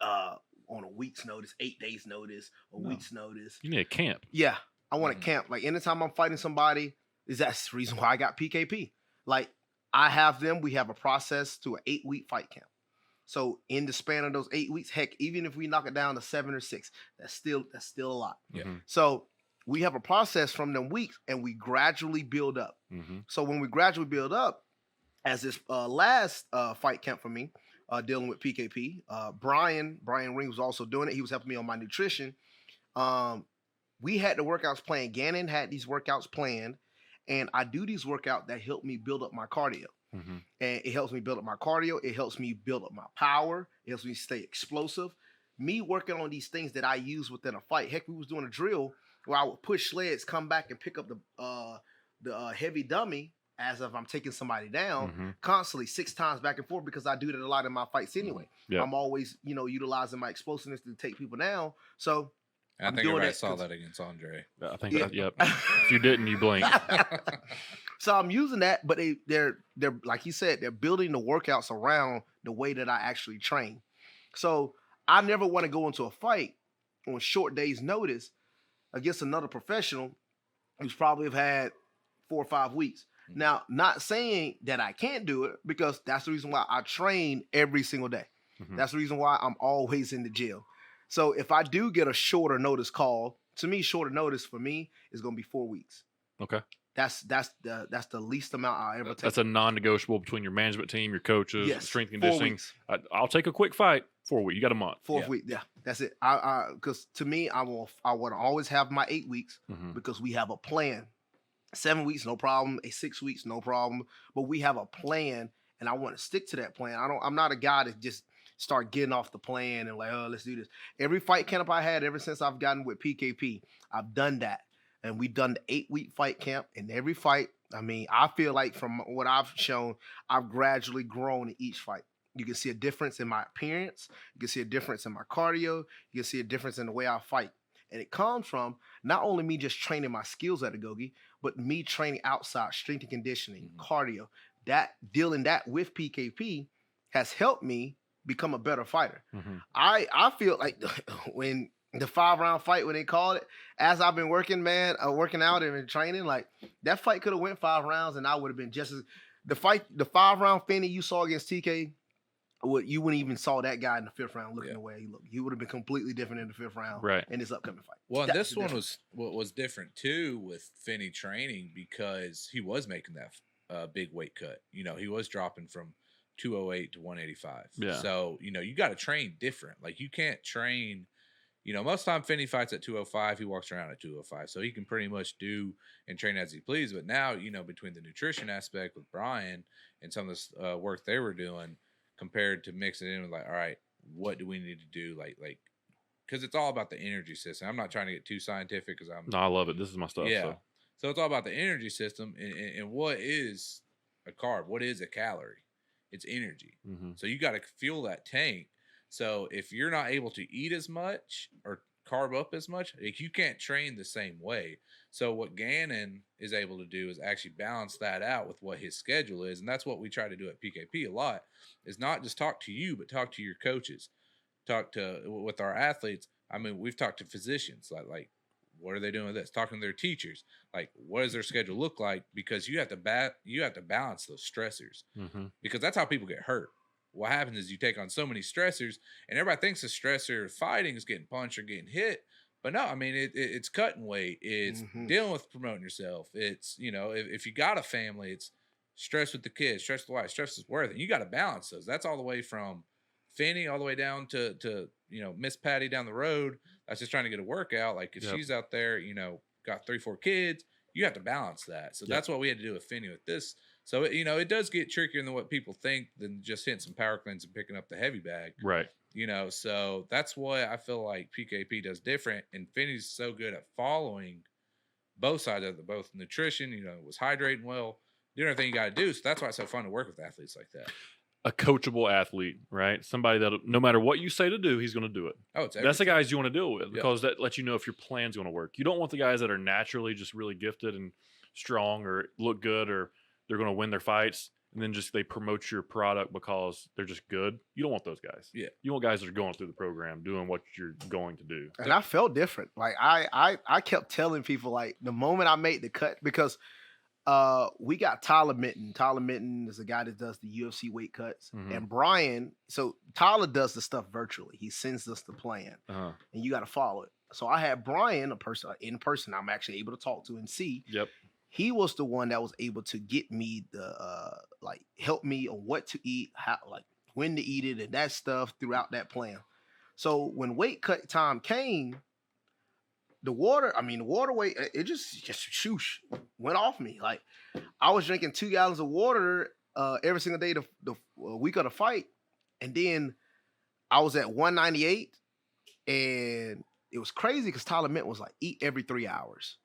on a week's notice, 8 days notice, a week's notice. You need a camp. Yeah. I want to camp. Like anytime I'm fighting somebody, that's the reason why I got PKP. Like I have them. We have a process to an 8-week fight camp. So in the span of those 8 weeks, heck, even if we knock it down to 7 or 6, that's still a lot. Yeah. So we have a process from them weeks, and we gradually build up. So when we gradually build up, as this last fight camp for me, dealing with PKP, Brian Ring was also doing it. He was helping me on my nutrition. We had the workouts planned. Gannon had these workouts planned, and I do these workouts that help me build up my cardio. And it helps me build up my cardio. It helps me build up my power. It helps me stay explosive. Me working on these things that I use within a fight. Heck, we was doing a drill where I would push sleds, come back and pick up the heavy dummy as if I'm taking somebody down constantly 6 times back and forth, because I do that a lot in my fights anyway. I'm always, utilizing my explosiveness to take people down. So I think everybody saw that against Andre. I think yep. If you didn't, you blinked. So I'm using that, but they're like you said, they're building the workouts around the way that I actually train. So I never want to go into a fight on short days' notice against another professional who's probably have had 4 or 5 weeks. Now, not saying that I can't do it, because that's the reason why I train every single day. That's the reason why I'm always in the gym. So if I do get a shorter notice call, to me, shorter notice for me is going to be 4 weeks. Okay. That's the least amount I ever take. That's a non-negotiable between your management team, your coaches, Yes, strength and 4 conditioning. weeks. I'll take a quick fight. 4 weeks. You got a month. 4 weeks. Yeah, that's it. Because to me, I want to always have my 8 weeks because we have a plan. 7 weeks, no problem. 6 weeks, no problem. But we have a plan, and I want to stick to that plan. I'm not a guy that just start getting off the plan and like, oh, let's do this. Every fight camp I had ever since I've gotten with PKP, I've done that. And we've done the 8-week fight camp. In every fight, I mean, I feel like from what I've shown, I've gradually grown in each fight. You can see a difference in my appearance. You can see a difference in my cardio. You can see a difference in the way I fight. And it comes from not only me just training my skills at Agoge, but me training outside, strength and conditioning, cardio. Dealing that with PKP has helped me become a better fighter. I feel like when the 5-round fight, when they called it, as I've been working out and training, like that fight could have went 5 rounds and I would have been just as the 5-round Finney you saw against TK. You wouldn't even saw that guy in the 5th round looking the way he looked. He would have been completely different in the 5th round in this upcoming fight. Well, this one was different too with Finney training, because he was making that big weight cut. He was dropping from 208 to 185. Yeah. So, you got to train different. Like you can't train, most of the time Finney fights at 205. He walks around at 205. So he can pretty much do and train as he pleases. But now, between the nutrition aspect with Brian and some of this work they were doing, compared to mixing it in with like, all right, what do we need to do? Like, because it's all about the energy system. I'm not trying to get too scientific because No, I love it. This is my stuff. Yeah. So it's all about the energy system and what is a carb? What is a calorie? It's energy. So you got to fuel that tank. So if you're not able to eat as much or carb up as much, like you can't train the same way. So what Gannon is able to do is actually balance that out with what his schedule is. And that's what we try to do at PKP a lot, is not just talk to you, but talk to your coaches, with our athletes. I mean, we've talked to physicians, like what are they doing with this? Talking to their teachers, like what does their schedule look like? Because you have to balance those stressors, because that's how people get hurt. What happens is you take on so many stressors, and everybody thinks the stressor of fighting is getting punched or getting hit. But no, I mean, it's cutting weight. It's dealing with promoting yourself. It's, if you got a family, it's stress with the kids, stress with the wife, stress with work. And you got to balance those. That's all the way from Finney all the way down to Miss Patty down the road. That's just trying to get a workout. Like if she's out there, got 3-4 kids, you have to balance that. So that's what we had to do with Finney with this. So, it does get trickier than what people think than just hitting some power cleanse and picking up the heavy bag. Right. So that's what I feel like PKP does different. And Finney's so good at following both sides of both nutrition, was hydrating well, doing everything you got to do. So that's why it's so fun to work with athletes like that. A coachable athlete, right? Somebody that no matter what you say to do, he's going to do it. Oh, it's that's the guys you want to deal with, because that lets you know if your plan's going to work. You don't want the guys that are naturally just really gifted and strong or look good or they're going to win their fights, and then just they promote your product because they're just good. You don't want those guys. Yeah. You want guys that are going through the program, doing what you're going to do. And I felt different. Like I kept telling people like the moment I made the cut, because we got Tyler Minton. Tyler Minton is a guy that does the UFC weight cuts. Mhm. And Brian, so Tyler does the stuff virtually. He sends us the plan Uh-huh. and you got to follow it. So I had Brian, a person in person I'm actually able to talk to and see. Yep. He was the one that was able to get me the like help me on what to eat, how, like when to eat it and that stuff throughout that plan. So when weight cut time came, the water weight, it just shoosh went off me. Like I was drinking 2 gallons of water every single day the week of the fight, and then I was at 198, and it was crazy because Tyler Mint was like eat every 3 hours.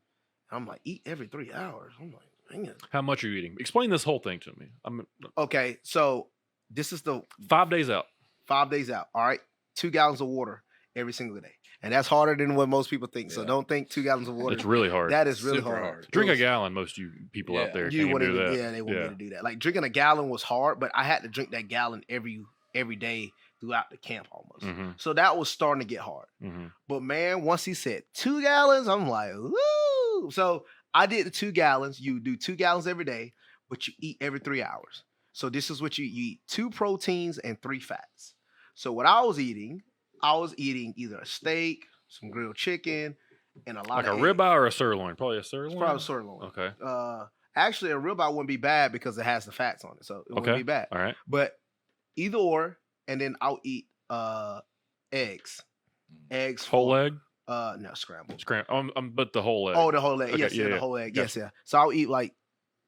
I'm like, eat every 3 hours. I'm like, dang it. How much are you eating? Explain this whole thing to me. Okay, so this is the 5 days out. 5 days out. All right, 2 gallons of water every single day, and that's harder than what most people think. So don't think 2 gallons of water. It's really hard. That is really Super hard. hard. Drink a gallon. Most of you people out there You can't wouldn't do even, that. yeah, they wouldn't be able to do that. Like drinking a gallon was hard, but I had to drink that gallon every day throughout the camp almost. Mm-hmm. So that was starting to get hard. Mm-hmm. But man, once he said 2 gallons, I'm like, woo! So I did the 2 gallons. You do 2 gallons every day, but you eat every 3 hours. So this is what you eat: 2 proteins and 3 fats. So what I was eating either a steak, some grilled chicken, and a lot Like of a ribeye or a sirloin? Probably a sirloin. It's probably sirloin. Okay. Actually, a ribeye wouldn't be bad because it has the fats on it, so it wouldn't be bad. All right. But either or, and then I'll eat eggs. Eggs. Whole egg? No, scrambled. But the whole egg. Oh, the whole egg. Okay, Yes, yeah, the whole egg. Gotcha. Yes, yeah. So I'll eat like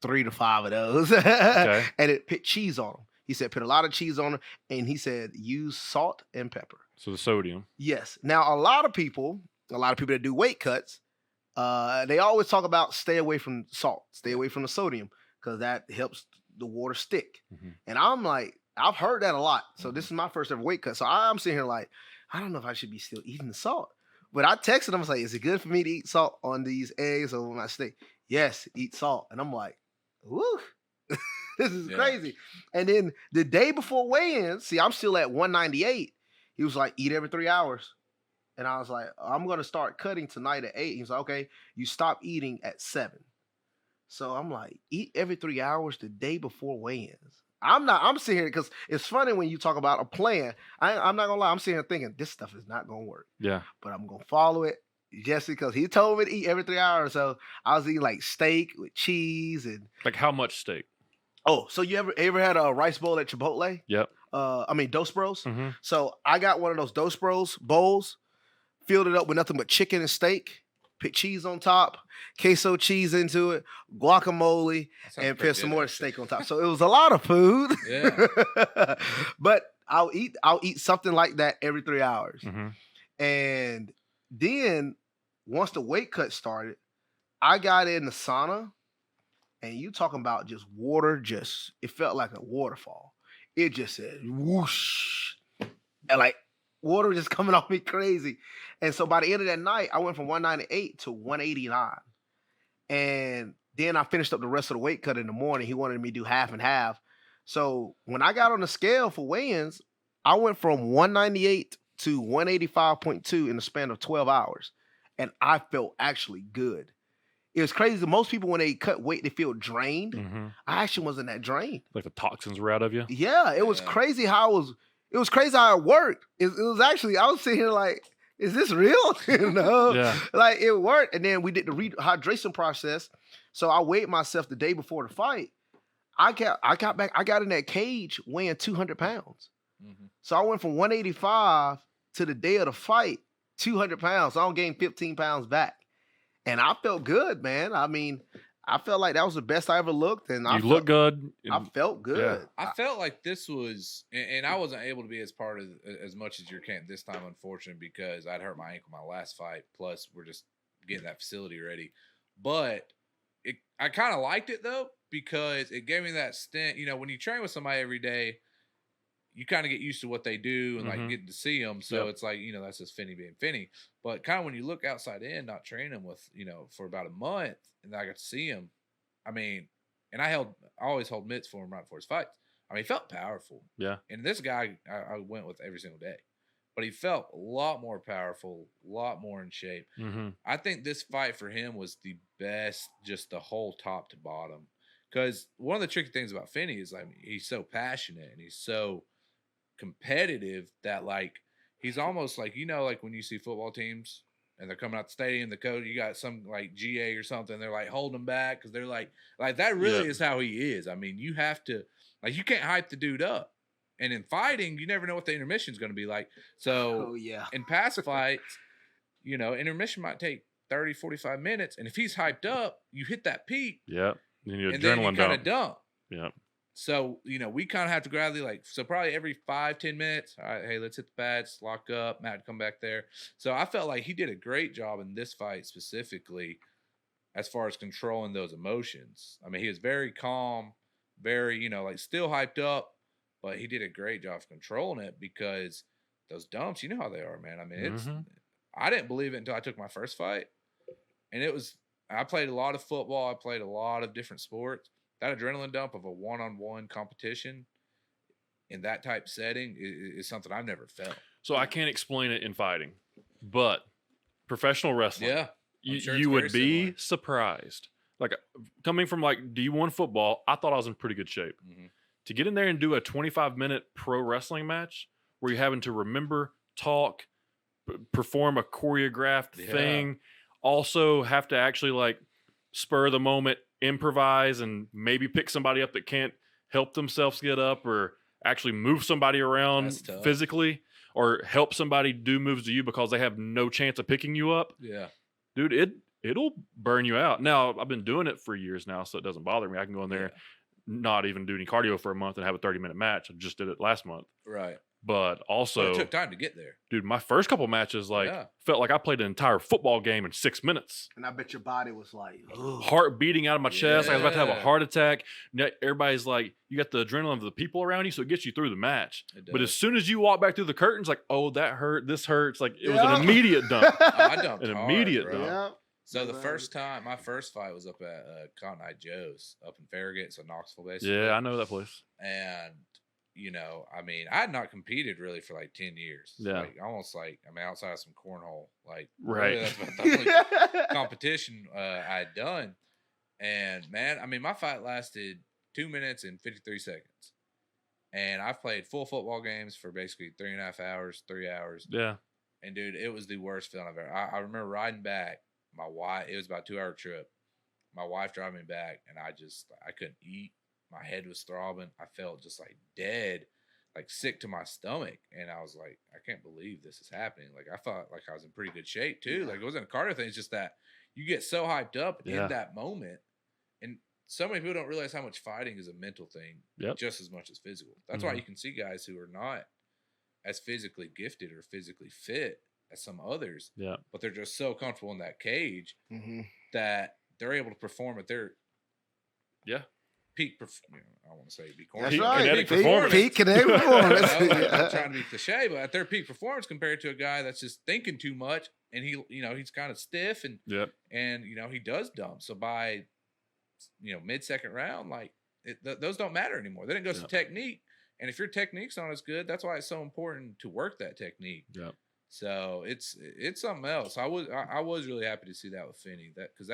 3 to 5 of those. Okay. And it put cheese on them. He said put a lot of cheese on them, and he said use salt and pepper. So the sodium. Yes. Now a lot of people that do weight cuts, they always talk about stay away from salt, stay away from the sodium, because that helps the water stick. Mm-hmm. And I'm like, I've heard that a lot. So this is my first ever weight cut. So I'm sitting here like, I don't know if I should be still eating the salt. But I texted him, I was like, is it good for me to eat salt on these eggs or on my steak? Yes, eat salt. And I'm like, woo, this is crazy. And then the day before weigh-in, see, I'm still at 198. He was like, eat every 3 hours. And I was like, I'm going to start cutting tonight at 8. He was like, okay, you stop eating at 7. So I'm like, eat every 3 hours the day before weigh-ins. I'm sitting here because it's funny when you talk about a plan. I'm not gonna lie, I'm sitting here thinking this stuff is not gonna work. Yeah. But I'm gonna follow it just because he told me to eat every 3 hours. So I was eating like steak with cheese and like how much steak? Oh, so you ever had a rice bowl at Chipotle? Yep. Dos Bros. Mm-hmm. So I got one of those Dos Bros bowls, filled it up with nothing but chicken and steak. Put cheese on top, queso cheese into it, guacamole, and put some more steak on top. So it was a lot of food. Yeah. But I'll eat something like that every 3 hours. Mm-hmm. And then once the weight cut started, I got in the sauna, and you talking about just water, it felt like a waterfall. It just said whoosh. And like water just coming off me crazy. And so by the end of that night, I went from 198 to 189. And then I finished up the rest of the weight cut in the morning. He wanted me to do half and half. So when I got on the scale for weigh-ins, I went from 198 to 185.2 in the span of 12 hours. And I felt actually good. It was crazy. Most people, when they cut weight, they feel drained. Mm-hmm. I actually wasn't that drained. Like the toxins were out of you? Yeah, it was crazy how it worked. It was actually, I was sitting here like, is this real? Like it worked. And then we did the rehydration process. So I weighed myself the day before the fight. I got back, I got in that cage weighing 200 pounds. Mm-hmm. So I went from 185 to the day of the fight, 200 pounds. So I gained 15 pounds back. And I felt good, man. I mean, I felt like that was the best I ever looked. And you look good. I felt good. Yeah. I felt like this was, and I wasn't able to be as much as your camp this time, unfortunately, because I'd hurt my ankle my last fight. Plus, we're just getting that facility ready. But I kind of liked it though, because it gave me that stint. You know, when you train with somebody every day, you kind of get used to what they do and like getting to see them. So it's like, you know, that's just Finney being Finney. But kind of when you look outside in, not training with, you know, for about a month, and I got to see him. I mean, and I always hold mitts for him right before his fights. I mean, he felt powerful. Yeah. And this guy, I went with every single day, but he felt a lot more powerful, a lot more in shape. Mm-hmm. I think this fight for him was the best, just the whole top to bottom. Because one of the tricky things about Finney is like he's so passionate and he's so competitive that like he's almost like, you know, like when you see football teams and they're coming out the stadium, the coach, you got some like GA or something, they're like holding him back because they're like that really is how he is. I mean, you have to, like, you can't hype the dude up. And in fighting, you never know what the intermission is going to be like. So in past fights, you know, intermission might take 30, 45 minutes. And if he's hyped up, you hit that peak. Yeah. And then you kind of dump. Yeah. So, you know, we kind of have to gradually, like, so probably every 5-10 minutes, all right, hey, let's hit the pads, lock up, Matt, come back there. So I felt like he did a great job in this fight specifically as far as controlling those emotions. I mean, he was very calm, very, you know, like still hyped up, but he did a great job of controlling it because those dumps, you know how they are, man. I mean, I didn't believe it until I took my first fight. And I played a lot of football. I played a lot of different sports. That adrenaline dump of a one-on-one competition in that type setting is something I've never felt. So I can't explain it in fighting, but professional wrestling, you would be surprised. Like coming from like D1 football, I thought I was in pretty good shape. Mm-hmm. To get in there and do a 25-minute pro wrestling match where you're having to remember, talk, perform a choreographed thing, also have to actually like spur the moment, improvise, and maybe pick somebody up that can't help themselves get up or actually move somebody around physically or help somebody do moves to you because they have no chance of picking you up. Yeah. Dude, it'll burn you out. Now, I've been doing it for years now, so it doesn't bother me. I can go in there, not even do any cardio for a month and have a 30-minute match. I just did it last month. Right. But also, it took time to get there. Dude, my first couple matches, felt like I played an entire football game in 6 minutes. And I bet your body was like, heart beating out of my chest. I was about to have a heart attack. Everybody's like, you got the adrenaline of the people around you, so it gets you through the match. But as soon as you walk back through the curtains, like, oh, that hurt, this hurts. Like, it was an immediate dump. I dumped an hard, immediate bro. dump. Yeah. So the first time, my first fight was up at Cotton Eye Joe's up in Farragut, so Knoxville, basically. Yeah, I know that place. And, you know, I mean, I had not competed really for like 10 years. Yeah. Like, almost like, I mean, outside of some cornhole. Like, right. Really, that's about the only competition I had done. And, man, I mean, my fight lasted 2 minutes and 53 seconds. And I've played full football games for basically 3.5 hours, 3 hours. Yeah. And, dude, it was the worst feeling I've ever. I remember riding back. My wife, it was about a 2-hour trip. My wife driving me back, and I couldn't eat. My head was throbbing. I felt just like dead, like sick to my stomach. And I was like, I can't believe this is happening. Like, I felt like I was in pretty good shape too. Like, it wasn't a cardio thing. It's just that you get so hyped up in that moment. And so many people don't realize how much fighting is a mental thing just as much as physical. That's why you can see guys who are not as physically gifted or physically fit as some others. Yeah. But they're just so comfortable in that cage that they're able to perform at their peak. I want to say be corny. That's right. Kinetic performance. Peak kinetic performance. I'm trying to be cliche, but at their peak performance compared to a guy that's just thinking too much and he's kind of stiff and he does dump. So by mid-second round, like those don't matter anymore. Then it goes to technique, and if your technique's not as good, that's why it's so important to work that technique. Yeah. So it's something else. I was really happy to see that with Finney, because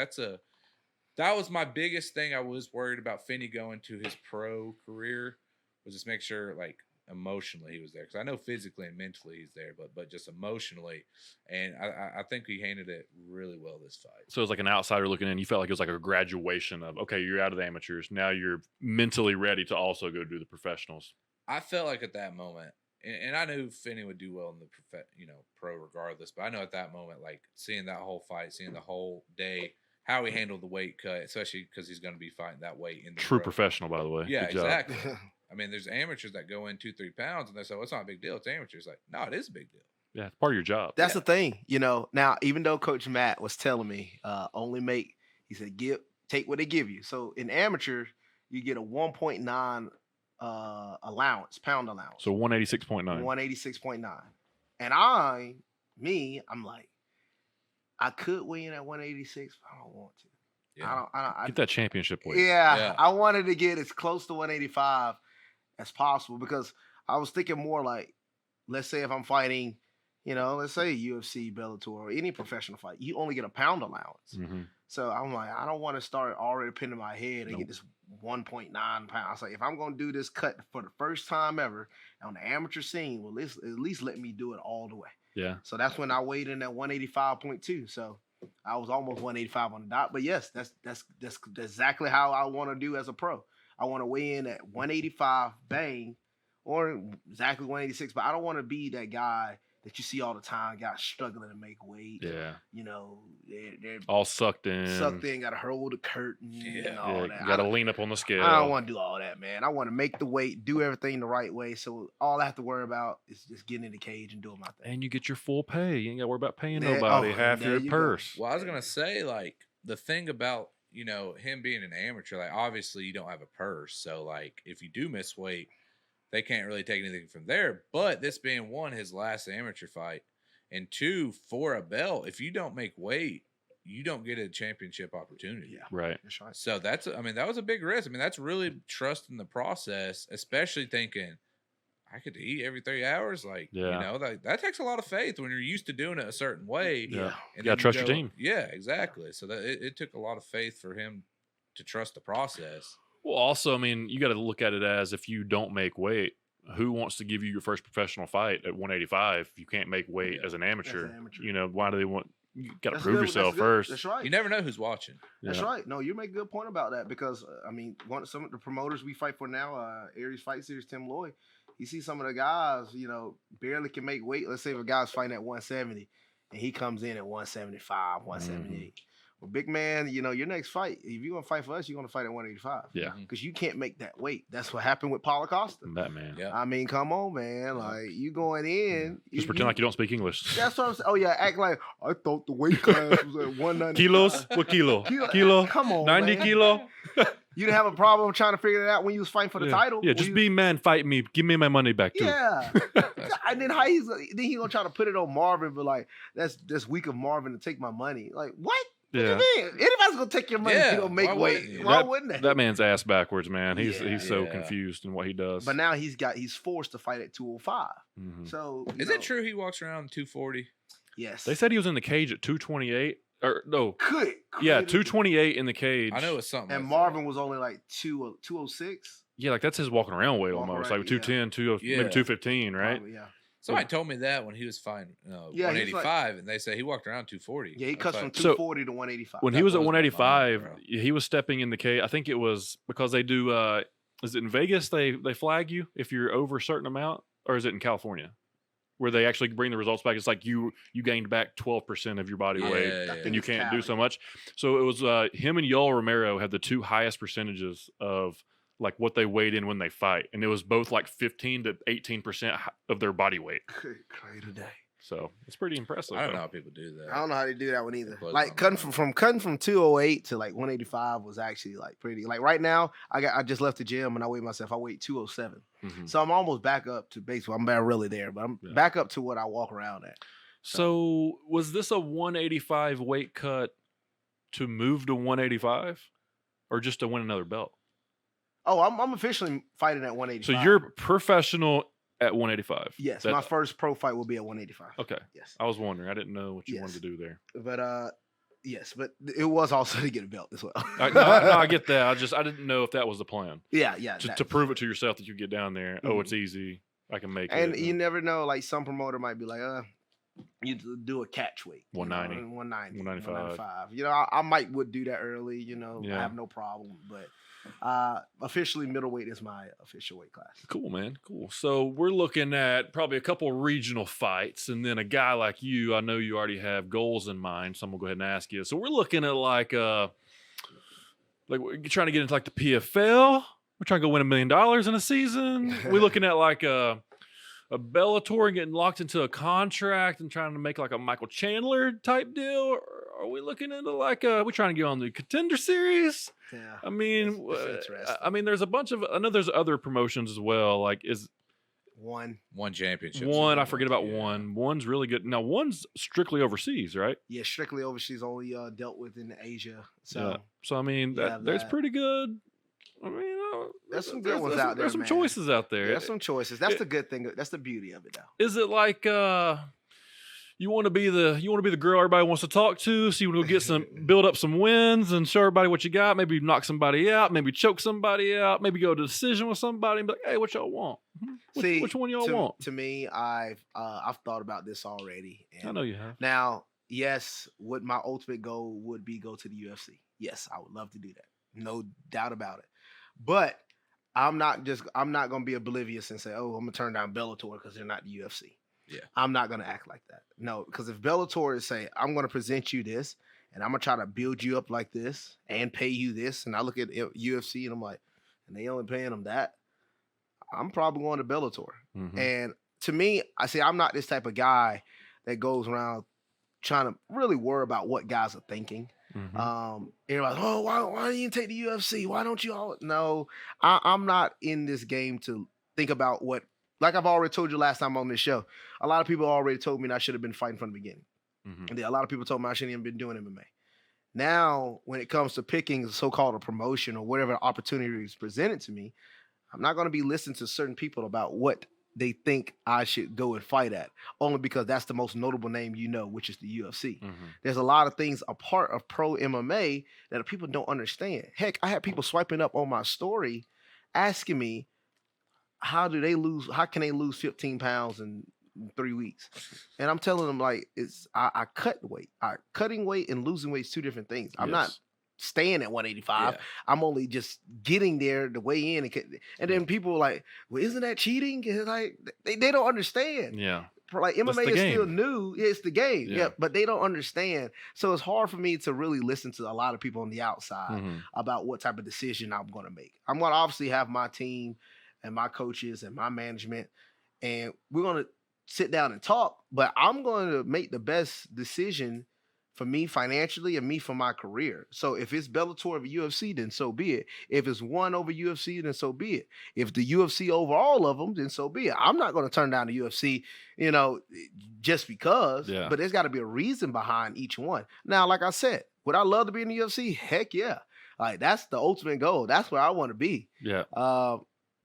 that was my biggest thing. I was worried about Finney going to his pro career, was just make sure like emotionally he was there, because I know physically and mentally he's there, but just emotionally, and I think he handled it really well this fight. So it was like an outsider looking in. You felt like it was like a graduation of, okay, you're out of the amateurs, now you're mentally ready to also go do the professionals. I felt like at that moment. And I knew Finney would do well in the pro regardless. But I know at that moment, like seeing that whole fight, seeing the whole day, how he handled the weight cut, especially because he's going to be fighting that weight in the true professional, by the way. Yeah, exactly. I mean, there's amateurs that go in 2-3 pounds and they say, well, it's not a big deal. It's amateurs. Like, no, it is a big deal. Yeah, it's part of your job. That's the thing. Now, even though Coach Matt was telling me, he said, take what they give you. So in amateurs, you get a 1.9 pound allowance. So 186.9. 186.9. And I'm like, I could weigh in at 186, but I don't want to. Yeah. Get that championship weight. Yeah. I wanted to get as close to 185 as possible because I was thinking more like, let's say if I'm fighting, let's say UFC, Bellator, or any professional fight, you only get a pound allowance. Mm-hmm. So I'm like, I don't want to start already pinning my head and get this 1.9 pounds. Like, if I'm going to do this cut for the first time ever on the amateur scene, well, at least let me do it all the way. Yeah. So that's when I weighed in at 185.2. So I was almost 185 on the dot. But yes, that's exactly how I want to do as a pro. I want to weigh in at 185 bang, or exactly 186. But I don't want to be that guy that you see all the time, guys struggling to make weight. Yeah. They're all sucked in. Got to hold the curtain and all that. You got to lean up on the scale. I don't want to do all that, man. I want to make the weight, do everything the right way. So all I have to worry about is just getting in the cage and doing my thing. And you get your full pay. You ain't got to worry about paying nobody half your purse. Well, I was going to say, like, the thing about, him being an amateur, like, obviously you don't have a purse. So, like, if you do miss weight, they can't really take anything from there. But this being one, his last amateur fight, and two, for a belt, if you don't make weight, you don't get a championship opportunity. Yeah. Right. That's right. So that was a big risk. I mean, that's really trusting the process, especially thinking I could eat every 3 hours. Like, that takes a lot of faith when you're used to doing it a certain way. Yeah. And you got to trust your team. Yeah, exactly. So that it took a lot of faith for him to trust the process. Well, also, I mean, you got to look at it as if you don't make weight, who wants to give you your first professional fight at 185 if you can't make weight as an amateur? Why do they want? You got to prove yourself first. That's right. You never know who's watching. That's right. No, you make a good point about that because some of the promoters we fight for now, Aries Fight Series, Tim Lloyd, you see some of the guys, barely can make weight. Let's say if a guy's fighting at 170 and he comes in at 175, 178. Well, big man, your next fight, if you're going to fight for us, you're going to fight at 185. Yeah. Because you can't make that weight. That's what happened with Paulo Costa. That man. Yeah. I mean, come on, man. Like, you going in. Just pretend like you don't speak English. That's what I'm saying. Oh, yeah. Act like, I thought the weight class was at 190. Kilos? What kilo? Kilo? Come on, 90 man. kilo? You didn't have a problem trying to figure it out when you was fighting for the title. Yeah, just be man, fight me. Give me my money back, too. Yeah. And then he's going to try to put it on Marvin, but like, that's weak of Marvin to take my money. Like, what? What do you mean? Anybody's gonna take your money if you don't make weight. Why wouldn't they? That man's ass backwards, man. He's so confused in what he does. But now he's forced to fight at 205. Mm-hmm. So is it true he walks around 240? Yes. They said he was in the cage at 228. Or no. Could 228 in the cage. I know it's something. And like Marvin was only like 206. Yeah, like that's his walking around weight almost. Like 210, maybe 215, right? Probably, yeah. Somebody told me that when he was fighting 185, and they say he walked around 240. Yeah, he cuts from 240 to 185. When he was at 185, he was stepping in the cage. I think it was because they do. Is it in Vegas? They flag you if you're over a certain amount, or is it in California, where they actually bring the results back? It's like you gained back 12% of your body weight, and you can't do so much. So it was him and Yoel Romero had the two highest percentages of like what they weighed in when they fight, and it was both like 15 to 18% of their body weight. Great day. So it's pretty impressive. I don't know how people do that. I don't know how they do that one either. Like cutting from 208 to like 185 was actually like pretty. Like right now, I just left the gym and I weighed myself. I weighed 207, so I'm almost back up to basically. I'm not really there, but I'm back up to what I walk around at. So was this a 185 weight cut to move to 185, or just to win another belt? Oh, I'm officially fighting at 185. So you're professional at 185. Yes, my first pro fight will be at 185. Okay. Yes. I was wondering. I didn't know what you wanted to do there. But yes, but it was also to get a belt as well. I get that. I didn't know if that was the plan. Yeah. To prove it to yourself that you get down there. Oh, it's easy. I can make it. And you never know. Like some promoter might be like, you do a catch weight. 190. 190. 195. I would do that early. I have no problem. But officially middleweight is my official weight class. Cool, man. Cool. So we're looking at probably a couple of regional fights, and then a guy like you. I know you already have goals in mind, so I'm gonna go ahead and ask you. So we're looking at like we're trying to get into like the PFL. We're trying to go win $1 million in a season. We're looking at like a Bellator and getting locked into a contract and trying to make like a Michael Chandler type deal. Or are we looking into like we're trying to get on the Contender Series? Yeah. I mean, there's a bunch of. I know there's other promotions as well. Like, One. One championship. One, I forget about Yeah. one. One's really good. Now, one's strictly overseas, right? Yeah, strictly overseas, only dealt with in Asia. So Yeah. So I mean, you have there's that. pretty good. I mean, There's some good ones out there, There's some man. choices out there. There's some choices. That's the good thing. That's the beauty of it, though. Is it like you want to be the girl everybody wants to talk to, so you want to go build up some wins and show everybody what you got, maybe knock somebody out, maybe choke somebody out, maybe go to a decision with somebody and be like, hey, what y'all want? Which one y'all want? To me, I've thought about this already. And I know you have. now, yes, what my ultimate goal would be go to the UFC. Yes, I would love to do that. No doubt about it. But I'm not gonna be oblivious and say, oh, I'm gonna turn down Bellator because they're not the UFC. Yeah. I'm not gonna act like that. No, because if Bellator is say, I'm gonna present you this and I'm gonna try to build you up like this and pay you this, and I look at UFC and I'm like, and they only paying them that, I'm probably going to Bellator. Mhm. And to me, I say I'm not this type of guy that goes around trying to really worry about what guys are thinking. Mhm. Everybody's, oh, why do you take the UFC? Why don't you all? No, I'm not in this game to think about what, like I've already told you last time on this show, a lot of people already told me that I should have been fighting from the beginning. Mhm. And then a lot of people told me I shouldn't even been doing MMA. Now, when it comes to picking so-called a promotion or whatever opportunity is presented to me, I'm not going to be listening to certain people about what they think I should go and fight at, only because that's the most notable name you know, which is the UFC. Mhm. There's a lot of things a part of pro MMA that people don't understand. Heck, I had people swiping up on my story asking me, how can they lose 15 pounds in 3 weeks? And I'm telling them, like, I cut weight. Cutting weight and losing weight is two different things. I'm not Yes. staying at 185. Yeah. I'm only just getting there to weigh in. And then people are like, well, isn't that cheating? It's like, they don't understand. Yeah. Like That's MMA the is still game. new. Yeah, it's the game. Yeah. Yeah, but they don't understand. So it's hard for me to really listen to a lot of people on the outside Mhm. about what type of decision I'm going to make. I'm going to obviously have my team and my coaches and my management, and we're going to sit down and talk, but I'm going to make the best decision for me financially and me for my career. So if it's Bellator over UFC, then so be it. If it's one over UFC, then so be it. If the UFC over all of them, then so be it. I'm not going to turn down the UFC, just because. Yeah. But there's got to be a reason behind each one. Now, like I said, would I love to be in the UFC? Heck yeah. Like, that's the ultimate goal. That's where I want to be. Yeah.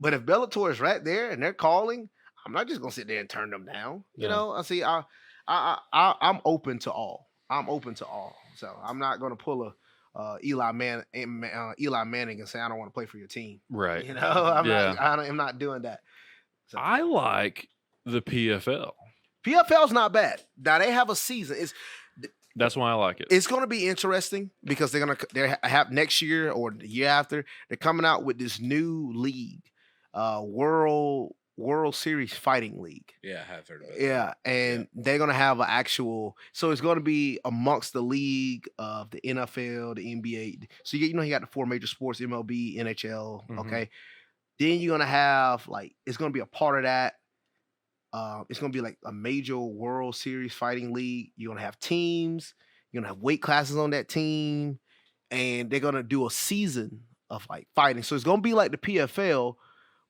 But if Bellator is right there and they're calling, I'm not just gonna sit there and turn them down. You Yeah. know, I'm open to all. I'm open to all. So I'm not gonna pull a Eli Manning and say I don't want to play for your team. Right. You know, I'm Yeah. not doing that. So, I like the PFL. PFL's not bad. Now they have a season. That's why I like it. It's going to be interesting because they have next year or the year after, they're coming out with this new league, World Series Fighting League. Yeah, I have heard about it. Yeah, and they're gonna have an actual. So it's gonna be amongst the league of the NFL, the NBA. So you got the four major sports: MLB, NHL. Mhm. Okay, then you're gonna have it's gonna be a part of that. It's gonna be like a major World Series Fighting League. You're gonna have teams. You're gonna have weight classes on that team, and they're gonna do a season of fighting. So it's gonna be like the PFL,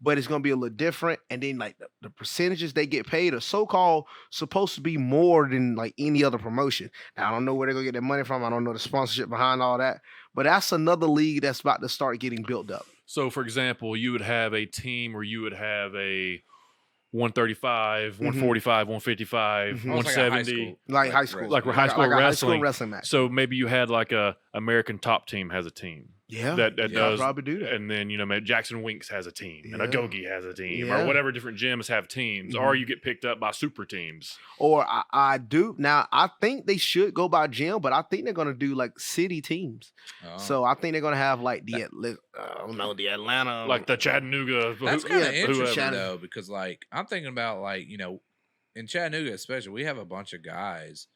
but it's gonna be a little different. And then the percentages they get paid are so-called supposed to be more than any other promotion. Now, I don't know where they're gonna get their money from. I don't know the sponsorship behind all that, but that's another league that's about to start getting built up. So, for example, you would have a team where you would have a 135, 145, 155, Mhm. Almost like a high 170. school. Like high school, Like high school a high school wrestling. wrestling match. So maybe you had like a American Top Team has a team. Yeah, that yeah, does probably do that. And then maybe Jackson Winks has a team, and a Yeah. Gogi has a team, Yeah. or whatever different gyms have teams, Mhm. or you get picked up by super teams. Or I do now. I think they should go by gym, but I think they're gonna do city teams. Oh. So I think they're gonna have the Atlanta, Like the Chattanooga. That's kind of yeah, interesting whoever. though, because I'm thinking about in Chattanooga especially, we have a bunch of guys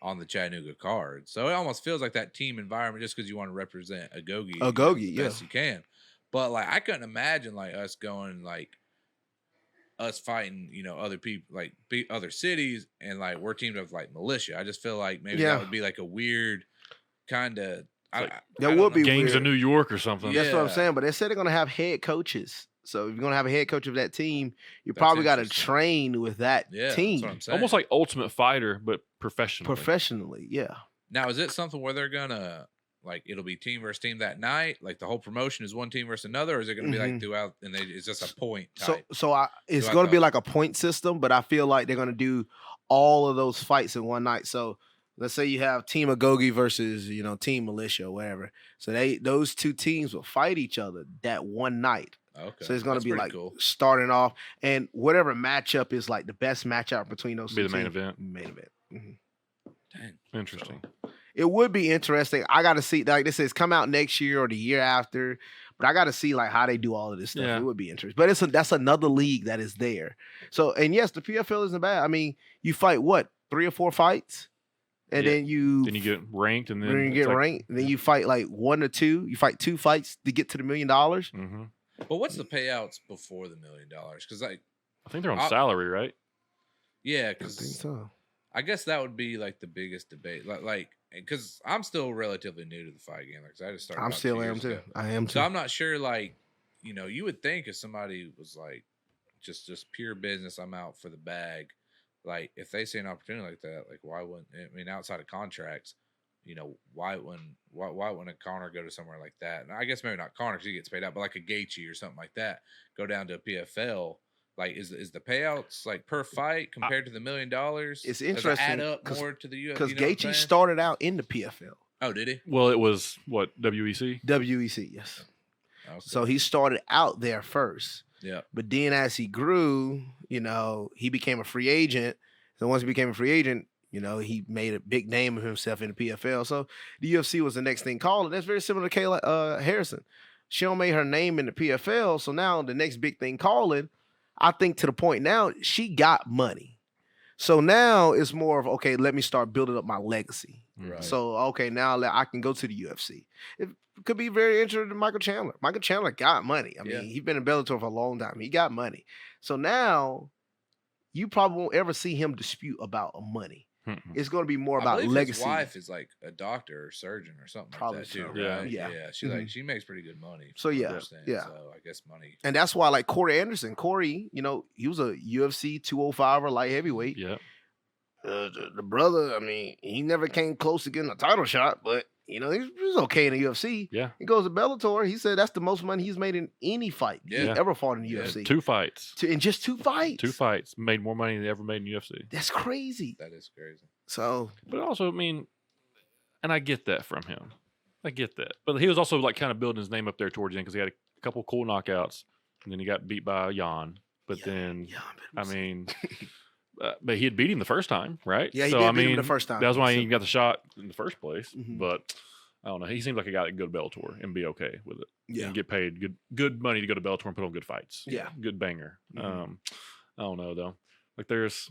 on the Chattanooga card, so it almost feels like that team environment just because you want to represent a Gogi, Gogi, best you can. But I couldn't imagine us going us fighting other people other cities, and we're teamed up militia. I just feel like maybe Yeah. that would be a weird kind of. That would be Gangs weird. of New York or something. Yeah. That's what I'm saying. But they said they're gonna have head coaches. So if you're gonna have a head coach of that team, you That's probably got to interesting. train with that Yeah, team that's what I'm saying. Almost like Ultimate Fighter, but professionally. professionally. Yeah. Now, is it something where they're gonna like it'll be team versus team that night? Like the whole promotion is one team versus another, or is it gonna be like throughout? And it's just a point type. It's throughout going to be the- like a point system, but I feel like they're going to do all of those fights in one night. So let's say you have Team Agogi versus Team Militia or whatever. So those two teams will fight each other that one night. Okay, So it's going to that's be pretty like cool. starting off, and whatever matchup is like the best matchup between those Be two the main teams. event. Main event. Mhm. Dang. Interesting. It would be interesting. I got to see, like this says, come out next year or the year after. But I got to see like how they do all of this stuff. Yeah. It would be interesting. But that's another league that is there. So and yes, the PFL isn't bad. I mean, you fight what 3 or 4 fights, and Yeah. then you get ranked, and then you it's get like- ranked. And then you fight like 1 or 2. You fight 2 fights to get to the $1 million. Mhm. But what's the payouts before the $1 million? Because like, I think they're on I'll- salary, right? yeah, I think because so. I guess that would be like the biggest debate. Like, because I'm still relatively new to the fight game. Like, I just started. I'm about 2 still am years too. ago. I am too. So I'm not sure. Like, you would think if somebody was like, just pure business, I'm out for the bag. Like, if they see an opportunity like that, like, why wouldn't? I mean, outside of contracts, why wouldn't a Connor go to somewhere like that? And I guess maybe not Connor because he gets paid out, but like a Gaethje or something like that, go down to a PFL. Like, is the payouts like per fight compared to the $1 million? It's Does it interesting add up 'cause- more to the UFC? Because Gaethje started out in the PFL, Oh, did he? Well, it was what WEC. WEC, yes. Okay. So he started out there first. Yeah. But then as he grew, he became a free agent. So once he became a free agent, he made a big name of himself in the PFL. So the UFC was the next thing called. And that's very similar to Kayla Harrison. She don't made her name in the PFL. So now the next big thing calling, I think to the point now, she got money. So now it's more of, okay, let me start building up my legacy. Right. So, okay, now I can go to the UFC. It could be very interesting to Michael Chandler. Michael Chandler got money. I mean, Yeah. he's been in Bellator for a long time. He got money. So now you probably won't ever see him dispute about money. Mhm. It's going to be more I about believe legacy. his wife is like a doctor or surgeon or something Probably like that too, so. Yeah. right? Yeah. She Mhm. she makes pretty good money. So, from what I yeah. understand. Yeah. So I guess money. And that's why, like Corey Anderson, he was a UFC 205er light heavyweight. Yeah. The brother, I mean, he never came close to getting a title shot, but he was okay in the UFC. Yeah. He goes to Bellator. He said that's the most money he's made in any fight Yeah. he's ever fought in the Yeah. UFC. 2 fights. In just 2 fights. 2 fights made more money than they ever made in UFC. That's crazy. That is crazy. So But also, I mean, and I get that from him. I get that. But he was also like kind of building his name up there towards the end because he had a couple cool knockouts, and then he got beat by Jan. But then, I mean, but he had beat him the first time, right? Yeah, he so did I beat him mean, the first time. That's why So- he got the shot in the first place. Mhm. But I don't know. He seems like a guy that can go to Bellator and be okay with it. Yeah. And get paid good money to go to Bellator and put on good fights. Yeah. Good banger. Mhm. I don't know though. Like there's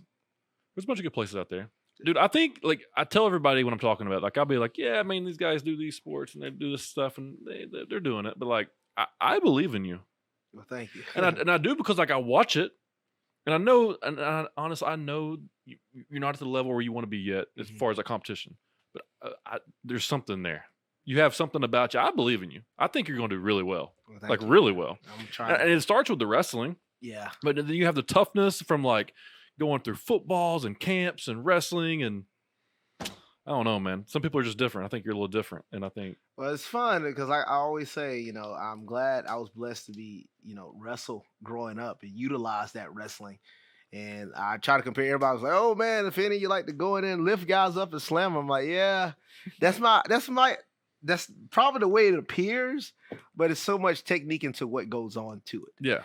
a bunch of good places out there. Dude, I think like I tell everybody when I'm talking about it, like I'll be like, yeah, I mean these guys do these sports and they do this stuff and they're doing it, but like I believe in you, Well, thank you. and I do because like I watch it, and I know, and honestly I know you're not at the level where you want to be yet as Mhm. far as a competition, but there's something there. You have something about you. I believe in you. I think you're going to do really well, Well, thank like you. really well. I'm trying. And it starts with the wrestling. Yeah. But then you have the toughness from like going through footballs and camps and wrestling, and I don't know, man. Some people are just different. I think you're a little different, and I think Well, it's fun because I always say, I'm glad I was blessed to be, wrestle growing up and utilize that wrestling. And I try to compare everybody. I was like, oh man, if any you like to go in there and lift guys up and slam them, I'm like, yeah, that's probably the way it appears, but it's so much technique into what goes on to it. yeah,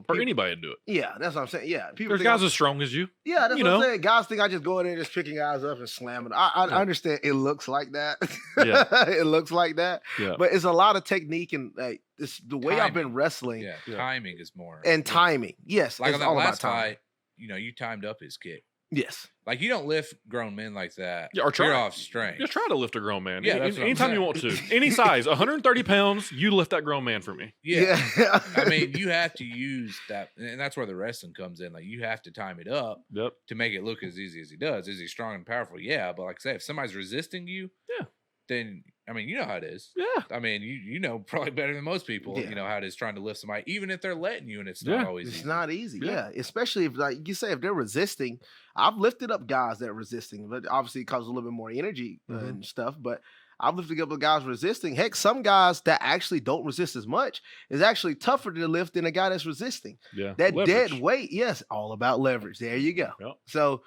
For or anybody to do it. Yeah, that's what I'm saying. Yeah, people There's think guys as strong as you. yeah, that's you what I'm know. saying. Guys think I just go in there just picking guys up and slamming. I Yeah. understand it looks like that. Yeah. It looks like that. Yeah, But it's a lot of technique and like it's the way I've been Timing. wrestling Yeah. Yeah. Timing is more and yeah. timing. Yes, Like it's on that all about last timing. fight, you timed up his kick. Yes. Like you don't lift grown men like that. Yeah, or You're try. off strength. just try to lift a grown man. Yeah, that's what I'm anytime you saying. want to, any size, 130 pounds, you lift that grown man for me. Yeah. Yeah. I mean, you have to use that, and that's where the wrestling comes in. Like you have to time it up Yep. to make it look as easy as he does. Is he strong and powerful? Yeah, but like I say, if somebody's resisting you, Yeah. then I mean, you know how it is. Yeah. I mean, you know probably better than most people. Yeah. You know how it is trying to lift somebody, even if they're letting you, and it's not always It's easy. not easy. Yeah. Yeah. Especially if, like you say, if they're resisting. I've lifted up guys that are resisting, but obviously it causes a little bit more energy and stuff. But I've lifted up guys resisting. Heck, some guys that actually don't resist as much is actually tougher to lift than a guy that's resisting. Yeah. That Leverage. dead weight, yes, all about leverage. There you go. Yep. So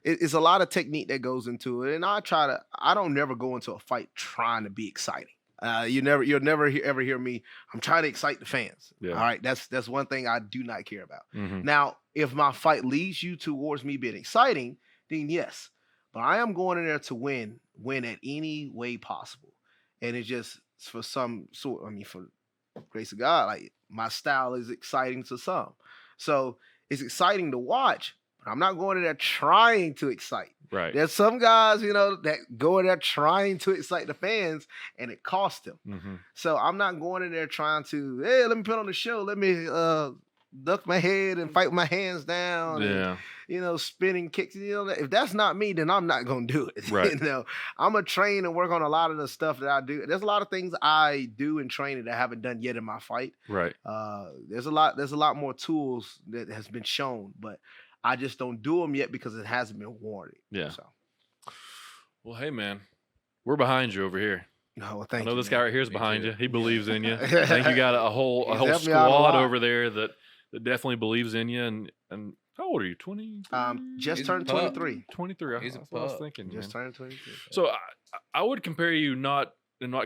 it's a lot of technique that goes into it. And I don't never go into a fight trying to be exciting. You'll never ever hear me. I'm trying to excite the fans. Yeah. All right. That's one thing I do not care about. Mhm. Now, if my fight leads you towards me being exciting, then yes. But I am going in there to win at any way possible. And it's just for some sort, for grace of God, like my style is exciting to some. So it's exciting to watch, but I'm not going in there trying to excite. Right. There's some guys, that go in there trying to excite the fans, and it costs them. Mm-hmm. So I'm not going in there trying to, hey, let me put on the show. Let me duck my head and fight with my hands down. Yeah. And, spinning kicks. If that's not me, then I'm not going to do it. Right. I'm going to train and work on a lot of the stuff that I do. There's a lot of things I do in training that I haven't done yet in my fight. Right. There's a lot more tools that has been shown, but I just don't do them yet because it hasn't been warranted. Yeah. So. Well, hey, man, we're behind you over here. No, well, I know this guy right here is behind too. you. He believes in you. I think you got a whole helped me out a squad lot. over there that definitely believes in you. And how old are you? 20? Just He's turned a pup. 23. 23. He's a That's what I was pup. thinking. Just man. turned 23. So I would compare you not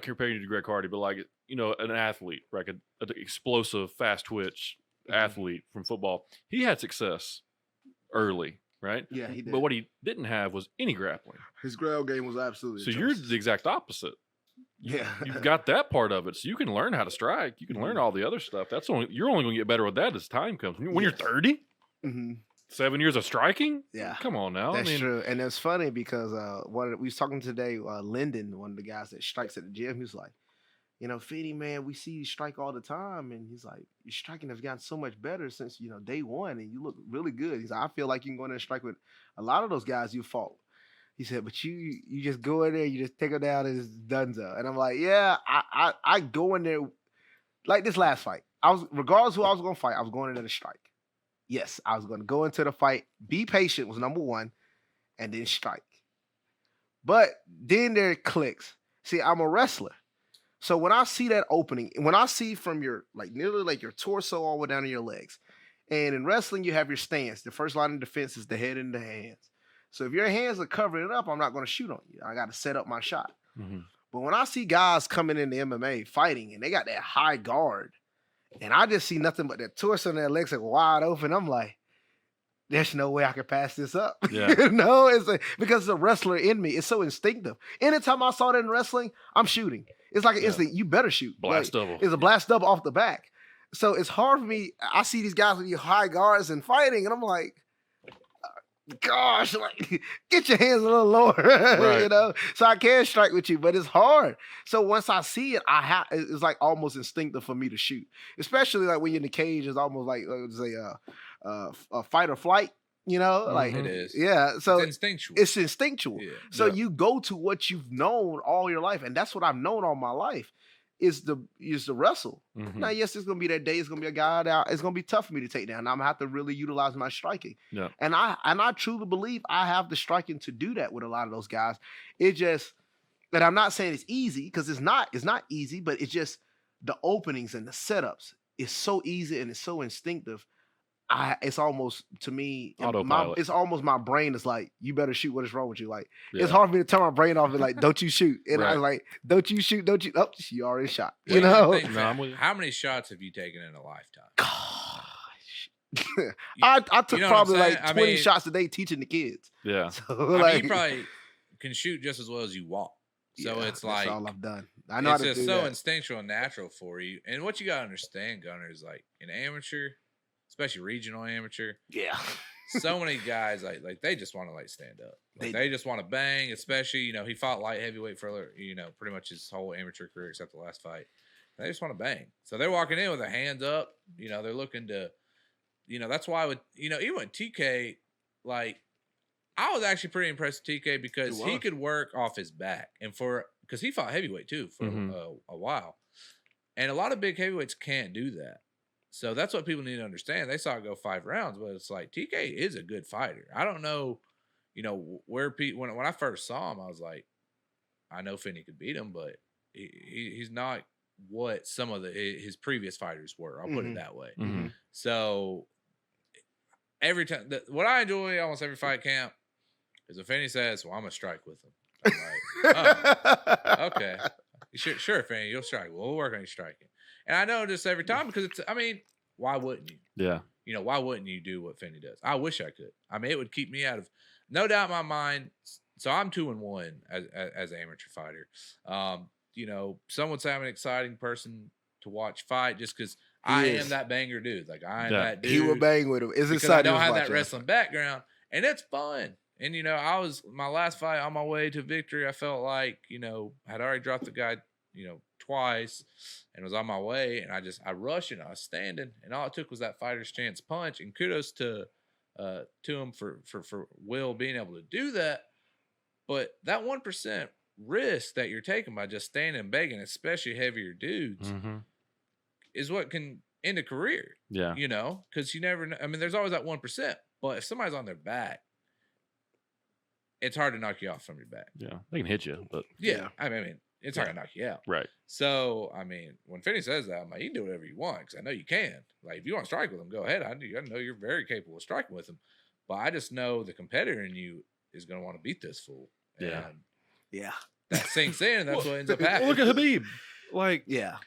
comparing you to Greg Hardy, but like an athlete, like an explosive, fast twitch athlete from football. He had success early, right? Yeah, he did. But what he didn't have was any grappling. His ground game was absolutely. So you're the exact opposite. Yeah. You've got that part of it, so you can learn how to strike. You can learn all the other stuff. You're only going to get better with that as time comes. When you're 30, 7 years of striking. Yeah, come on now. That's true, and it's funny because we was talking today. Lyndon, one of the guys that strikes at the gym, he was like, Finney, man, we see you strike all the time, and he's like, your striking has gotten so much better since day one, and you look really good. He's like, I feel like you can go in there and strike with a lot of those guys you fought. He said, but you just go in there, you just take them down, and it's donezo. And I'm like, yeah, I go in there like this last fight. Regardless who I was going to fight, I was going in there to strike. Yes, I was going to go into the fight. Be patient was number one, and then strike. But then there it clicks. See, I'm a wrestler. So when I see that opening, when I see from your, nearly like your torso all the way down to your legs, and in wrestling, you have your stance. The first line of defense is the head and the hands. So if your hands are covering it up, I'm not going to shoot on you. I got to set up my shot. Mm-hmm. But when I see guys coming into MMA fighting and they got that high guard, and I just see nothing but their torso and their legs like wide open, I'm like, there's no way I can pass this up. Yeah. Because it's a wrestler in me. It's so instinctive. Anytime I saw that in wrestling, I'm shooting. It's like an instinct. You better shoot. Blast double. It's a blast double off the back. So it's hard for me. I see these guys with these high guards and fighting, and I'm like, gosh, get your hands a little lower, right. So I can strike with you, but it's hard. So once I see it, it's like almost instinctive for me to shoot, especially like when you're in the cage. It's almost like a fight or flight, like it is. Yeah, so it's instinctual. It's instinctual. Yeah. So you go to what you've known all your life, and that's what I've known all my life. Is the wrestle. Mm-hmm. Now, yes, it's gonna be that day. It's gonna be a guy out. It's gonna be tough for me to take down. I'm gonna have to really utilize my striking. Yeah. And I truly believe I have the striking to do that with a lot of those guys. It just, and I'm not saying it's easy because it's not easy, but it's just the openings and the setups is so easy and it's so instinctive. It's almost to me, it's almost my brain is like, you better shoot. What is wrong with you? Like, it's hard for me to turn my brain off and like, don't you shoot. And I was like, don't you shoot, don't you. Oh, she already shot. I'm with you. How many shots have you taken in a lifetime? Gosh. I took probably like 20 shots a day teaching the kids. Yeah. So, you probably can shoot just as well as you walk. So it's like, that's all I've done. I know how to do that. It's just so instinctual and natural for you. And what you got to understand, Gunner, is like an amateur, especially regional amateur. Yeah. So many guys like they just want to stand up. They just want to bang, especially, he fought light heavyweight for, pretty much his whole amateur career except the last fight. They just want to bang. So they're walking in with their hands up. They're looking to, that's why even with TK, I was actually pretty impressed with TK because he could work off his back. And because he fought heavyweight too for a while. And a lot of big heavyweights can't do that. So that's what people need to understand. They saw it go 5 rounds, but it's like TK is a good fighter. I don't know, where when I first saw him, I was like, I know Finney could beat him, but he's not what some of his previous fighters were. I'll put it that way. Mm-hmm. So every time, what I enjoy almost every fight camp is when Finney says, "Well, I'm gonna strike with him." I'm like, oh, okay, sure, Finney, you'll strike. We'll work on you striking. And I know this every time because why wouldn't you? Yeah. Why wouldn't you do what Finney does? I wish I could. It would keep me out of, no doubt in my mind. So I'm 2-1 as an amateur fighter. Some would say I'm an exciting person to watch fight just because I am that banger dude. Like I am that dude. He will bang with him. It's because exciting. I don't have that wrestling background, and it's fun. And I was my last fight on my way to victory. I felt like had already dropped the guy twice and was on my way, and I rushed and I was standing, and all it took was that fighter's chance punch. And kudos to him for Will being able to do that. But that 1% risk that you're taking by just standing and begging, especially heavier dudes, is what can end a career. Yeah. Because you never know. There's always that 1%, but if somebody's on their back, it's hard to knock you off from your back. Yeah. They can hit you, but yeah. It's not going to knock you out. Right. So, when Finney says that, I'm like, you can do whatever you want because I know you can. Like, if you want to strike with him, go ahead. I know you're very capable of striking with him. But I just know the competitor in you is going to want to beat this fool. Yeah. And that sinks in, and that's what ends up happening. Look at Habib. Like, yeah.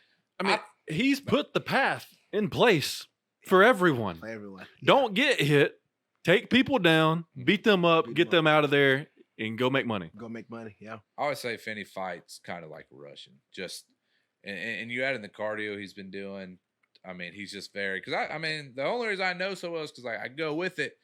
He's put the path in place for everyone. For everyone. Yeah. Don't get hit. Take people down. Beat them up. Get them out of there. And go make money. Go make money, yeah. I always say Finney fights kind of like a Russian. Just and you add in the cardio he's been doing. He's just very because the only reason I know so well is because I go with it,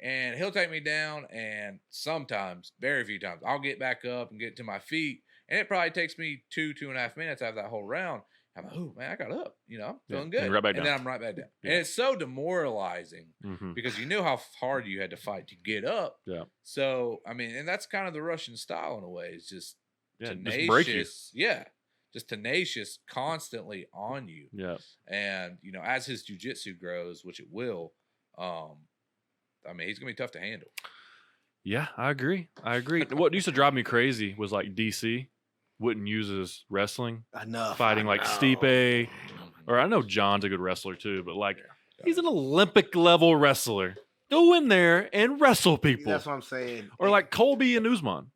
and he'll take me down, and sometimes, very few times, I'll get back up and get to my feet, and it probably takes me 2.5 minutes out of that whole round. I'm like, oh man, I got up. I'm feeling good. And right back down. And then I'm right back down. Yeah. And it's so demoralizing because you knew how hard you had to fight to get up. Yeah. So and that's kind of the Russian style in a way. It's just tenacious. Just break you. Yeah. Just tenacious, constantly on you. Yeah. And as his jiu-jitsu grows, which it will, he's gonna be tough to handle. Yeah, I agree. What used to drive me crazy was like DC wouldn't use his wrestling. Enough. Fighting like Stipe. Or I know John's a good wrestler too, but he's an Olympic level wrestler. Go in there and wrestle people. That's what I'm saying. Or like Colby and Usman.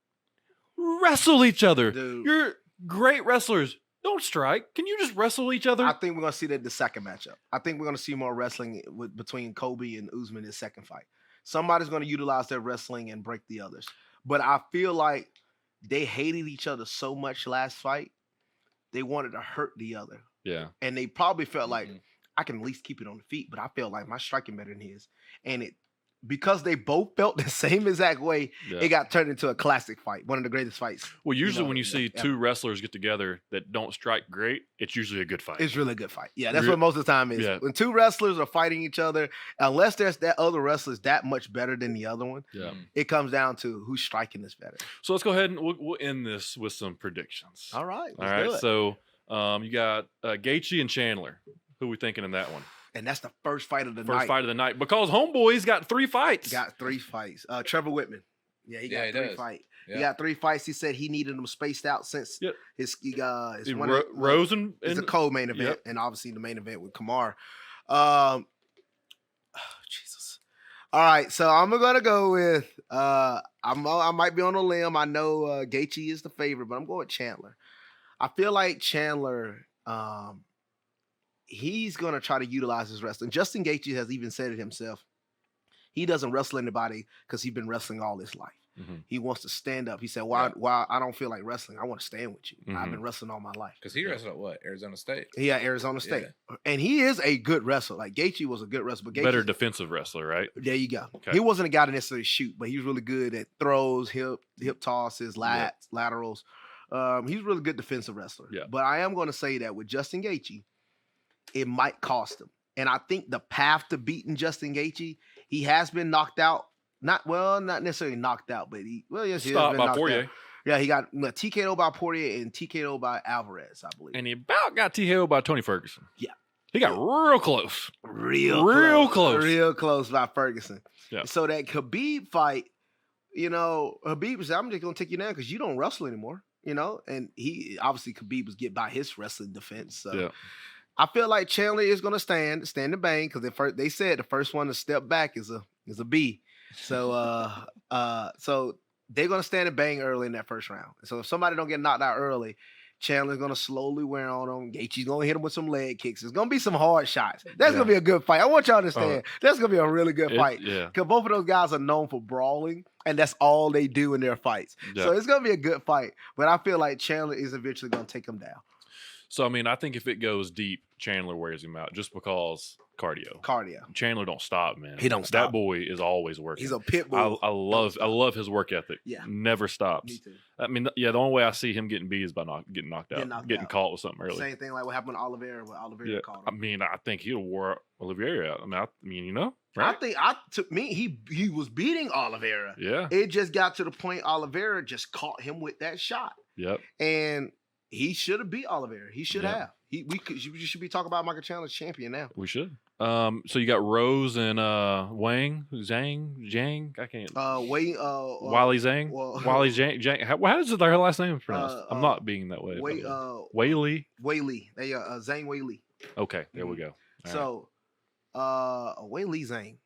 Wrestle each other. Dude. You're great wrestlers. Don't strike. Can you just wrestle each other? I think we're going to see that in the second matchup. I think we're going to see more wrestling between Colby and Usman in the second fight. Somebody's going to utilize their wrestling and break the others. But I feel like they hated each other so much last fight, they wanted to hurt the other. Yeah. And they probably felt like, I can at least keep it on the feet, but I feel like my striking better than his. And because they both felt the same exact way, it got turned into a classic fight, one of the greatest fights. Well, usually when you see two wrestlers get together that don't strike great, it's usually a good fight. It's really a good fight. Yeah, that's what most of the time is. Yeah. When two wrestlers are fighting each other, unless there's that other wrestler's that much better than the other one, it comes down to who's striking is better. So let's go ahead and we'll end this with some predictions. All right. All right. So you got Gaethje and Chandler. Who are we thinking in that one? And that's the first fight of the night. First fight of the night. Because Homeboy's got 3 fights. Got 3 fights. Trevor Whitman. Yeah, he got 3 fights. Yeah. He got 3 fights. He said he needed them spaced out since his Rose and it's a co-main event, and obviously the main event with Kamar. Jesus. All right, so I'm gonna go with I might be on a limb. I know Gaethje is the favorite, but I'm going with Chandler. I feel like Chandler. He's going to try to utilize his wrestling. Justin Gaethje has even said it himself. He doesn't wrestle anybody because he's been wrestling all his life. He wants to stand up. He said, why I don't feel like wrestling. I want to stand with you. I've been wrestling all my life. Because he wrestled at what? Arizona State? Yeah, Arizona State. Yeah. And he is a good wrestler. Like Gaethje was a good wrestler. But better defensive wrestler, right? There you go. Okay. He wasn't a guy to necessarily shoot, but he was really good at throws, hip tosses, laterals. He's a really good defensive wrestler. Yeah. But I am going to say that with Justin Gaethje, it might cost him. And I think the path to beating Justin Gaethje, he has been knocked out. Not necessarily knocked out, but he has been knocked out. Yeah, he got TKO by Poirier and TKO by Alvarez, I believe. And he about got TKO by Tony Ferguson. Yeah. He got real close. Real close. close by Ferguson. Yeah. So that Khabib fight, Khabib said, I'm just going to take you down because you don't wrestle anymore, And he, obviously, Khabib was get by his wrestling defense. So Yeah. I feel like Chandler is going to stand and bang because they said the first one to step back is a B. So, so they're going to stand and bang early in that first round. So if somebody don't get knocked out early, Chandler's going to slowly wear on him. Gaethje's going to hit him with some leg kicks. It's going to be some hard shots. That's going to be a good fight. I want y'all to understand. That's going to be a really good fight. Yeah. Because both of those guys are known for brawling, and that's all they do in their fights. Yeah. So it's going to be a good fight. But I feel like Chandler is eventually going to take him down. So, I mean, I think if it goes deep, Chandler wears him out just because cardio. Chandler don't stop, man. He don't stop. That boy is always working. He's a pit bull. I love his work ethic. Yeah. Never stops. Me too. I mean, yeah, the only way I see him getting beat is by getting knocked out. Getting caught with something early. Same thing like what happened to Oliveira when Oliveira caught him. I mean, I think he'll wore Oliveira out. I mean, I right? think to me, he was beating Oliveira. Yeah. It just got to the point Oliveira just caught him with that shot. Yep. And he should have beat Oliveira. He should have. We should be talking about Michael Chandler's champion now. We should. So you got Rose and Zhang. I can't. Wiley Zhang. Wiley Zhang. How does her last name pronounce? I'm not being that way. Whaley. Zhang Weili. Okay, there we go. All Weili Zhang.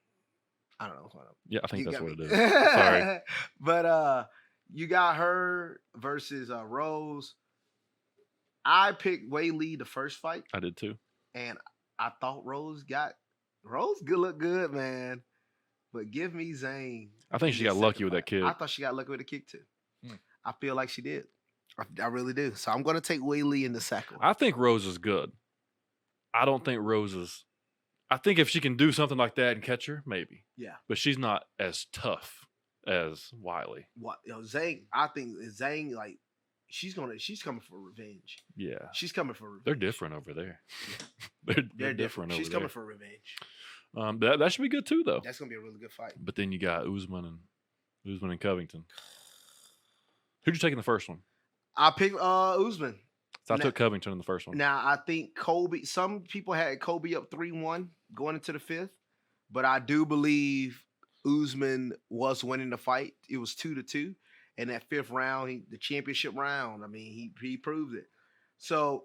I don't know. Yeah, I think that's what it is. Sorry. But you got her versus Rose. I picked Weili the first fight. I did too. And I thought Rose look good, man. But give me Zhang. I think she got lucky with that kick. I thought she got lucky with the kick too. I feel like she did. I really do. So I'm going to take Weili in the second. I think Rose is good. I don't think Rose is. I think if she can do something like that and catch her, maybe. Yeah. But she's not as tough as Wiley. Zhang, I think Zhang, like, she's coming for revenge. Yeah. She's coming for revenge. They're different over there. they're different over there. She's coming for revenge. That should be good too, though. That's gonna be a really good fight. But then you got Usman and Covington. Who'd you take in the first one? I picked Usman. So I took Covington in the first one. Now I think Kobe. Some people had Kobe up 3-1 going into the fifth, but I do believe Usman was winning the fight. It was 2-2. And that fifth round, the championship round, I mean, he proved it. So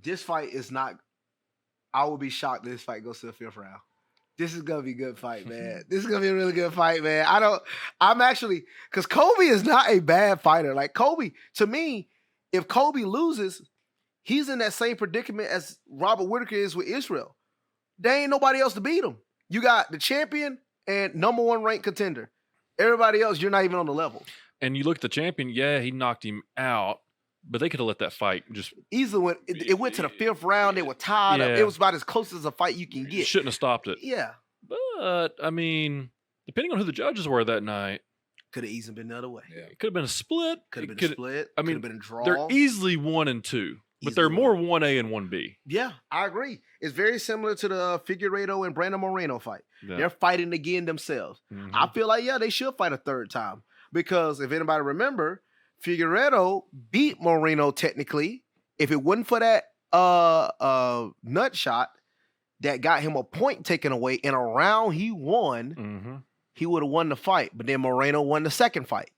this fight is not. I would be shocked if this fight goes to the fifth round. This is gonna be a good fight, man. This is gonna be a really good fight, man. Because Kobe is not a bad fighter. Like Kobe, to me, if Kobe loses, he's in that same predicament as Robert Whittaker is with Israel. There ain't nobody else to beat him. You got the champion and number 1 ranked contender. Everybody else, you're not even on the level. And you look at the champion, yeah, he knocked him out, but they could have let that fight just easily it went to the fifth round. They were tied up. It was about as close as a fight you can get. Shouldn't have stopped it. Yeah. But, I mean, depending on who the judges were that night, could have easily been the other way. Yeah. It could have been a split. Could have been a split. I mean, could have been a draw. They're easily 1 and 2, but they're more 1A and 1B. Yeah, I agree. It's very similar to the Figueiredo and Brandon Moreno fight. Yeah. They're fighting again themselves. Mm-hmm. I feel like, they should fight a third time. Because if anybody remember, Figueiredo beat Moreno technically. If it wasn't for that nut shot that got him a point taken away in a round he won, he would have won the fight. But then Moreno won the second fight.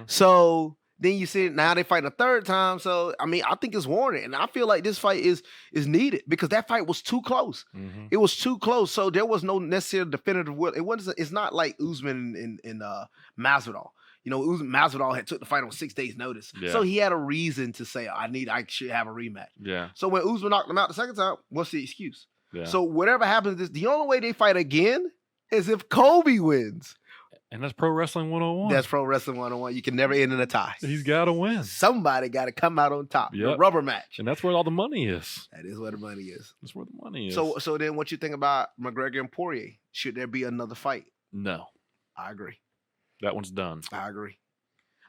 So then you see now they fight a third time. So I mean, I think it's warranted, and I feel like this fight is needed because that fight was too close. It was too close. So there was no necessary definitive will. It's not like Usman and Masvidal. Masvidal had took the fight on 6 days' notice. Yeah. So he had a reason to say, I should have a rematch. Yeah. So when Usman knocked him out the second time, what's the excuse? Yeah. So whatever happens, the only way they fight again is if Kobe wins. And that's Pro Wrestling 101. That's Pro Wrestling 101. You can never end in a tie. He's got to win. Somebody got to come out on top. Yep. The rubber match. And that's where all the money is. That is where the money is. That's where the money is. So then what you think about McGregor and Poirier? Should there be another fight? No. I agree. That one's done. I agree.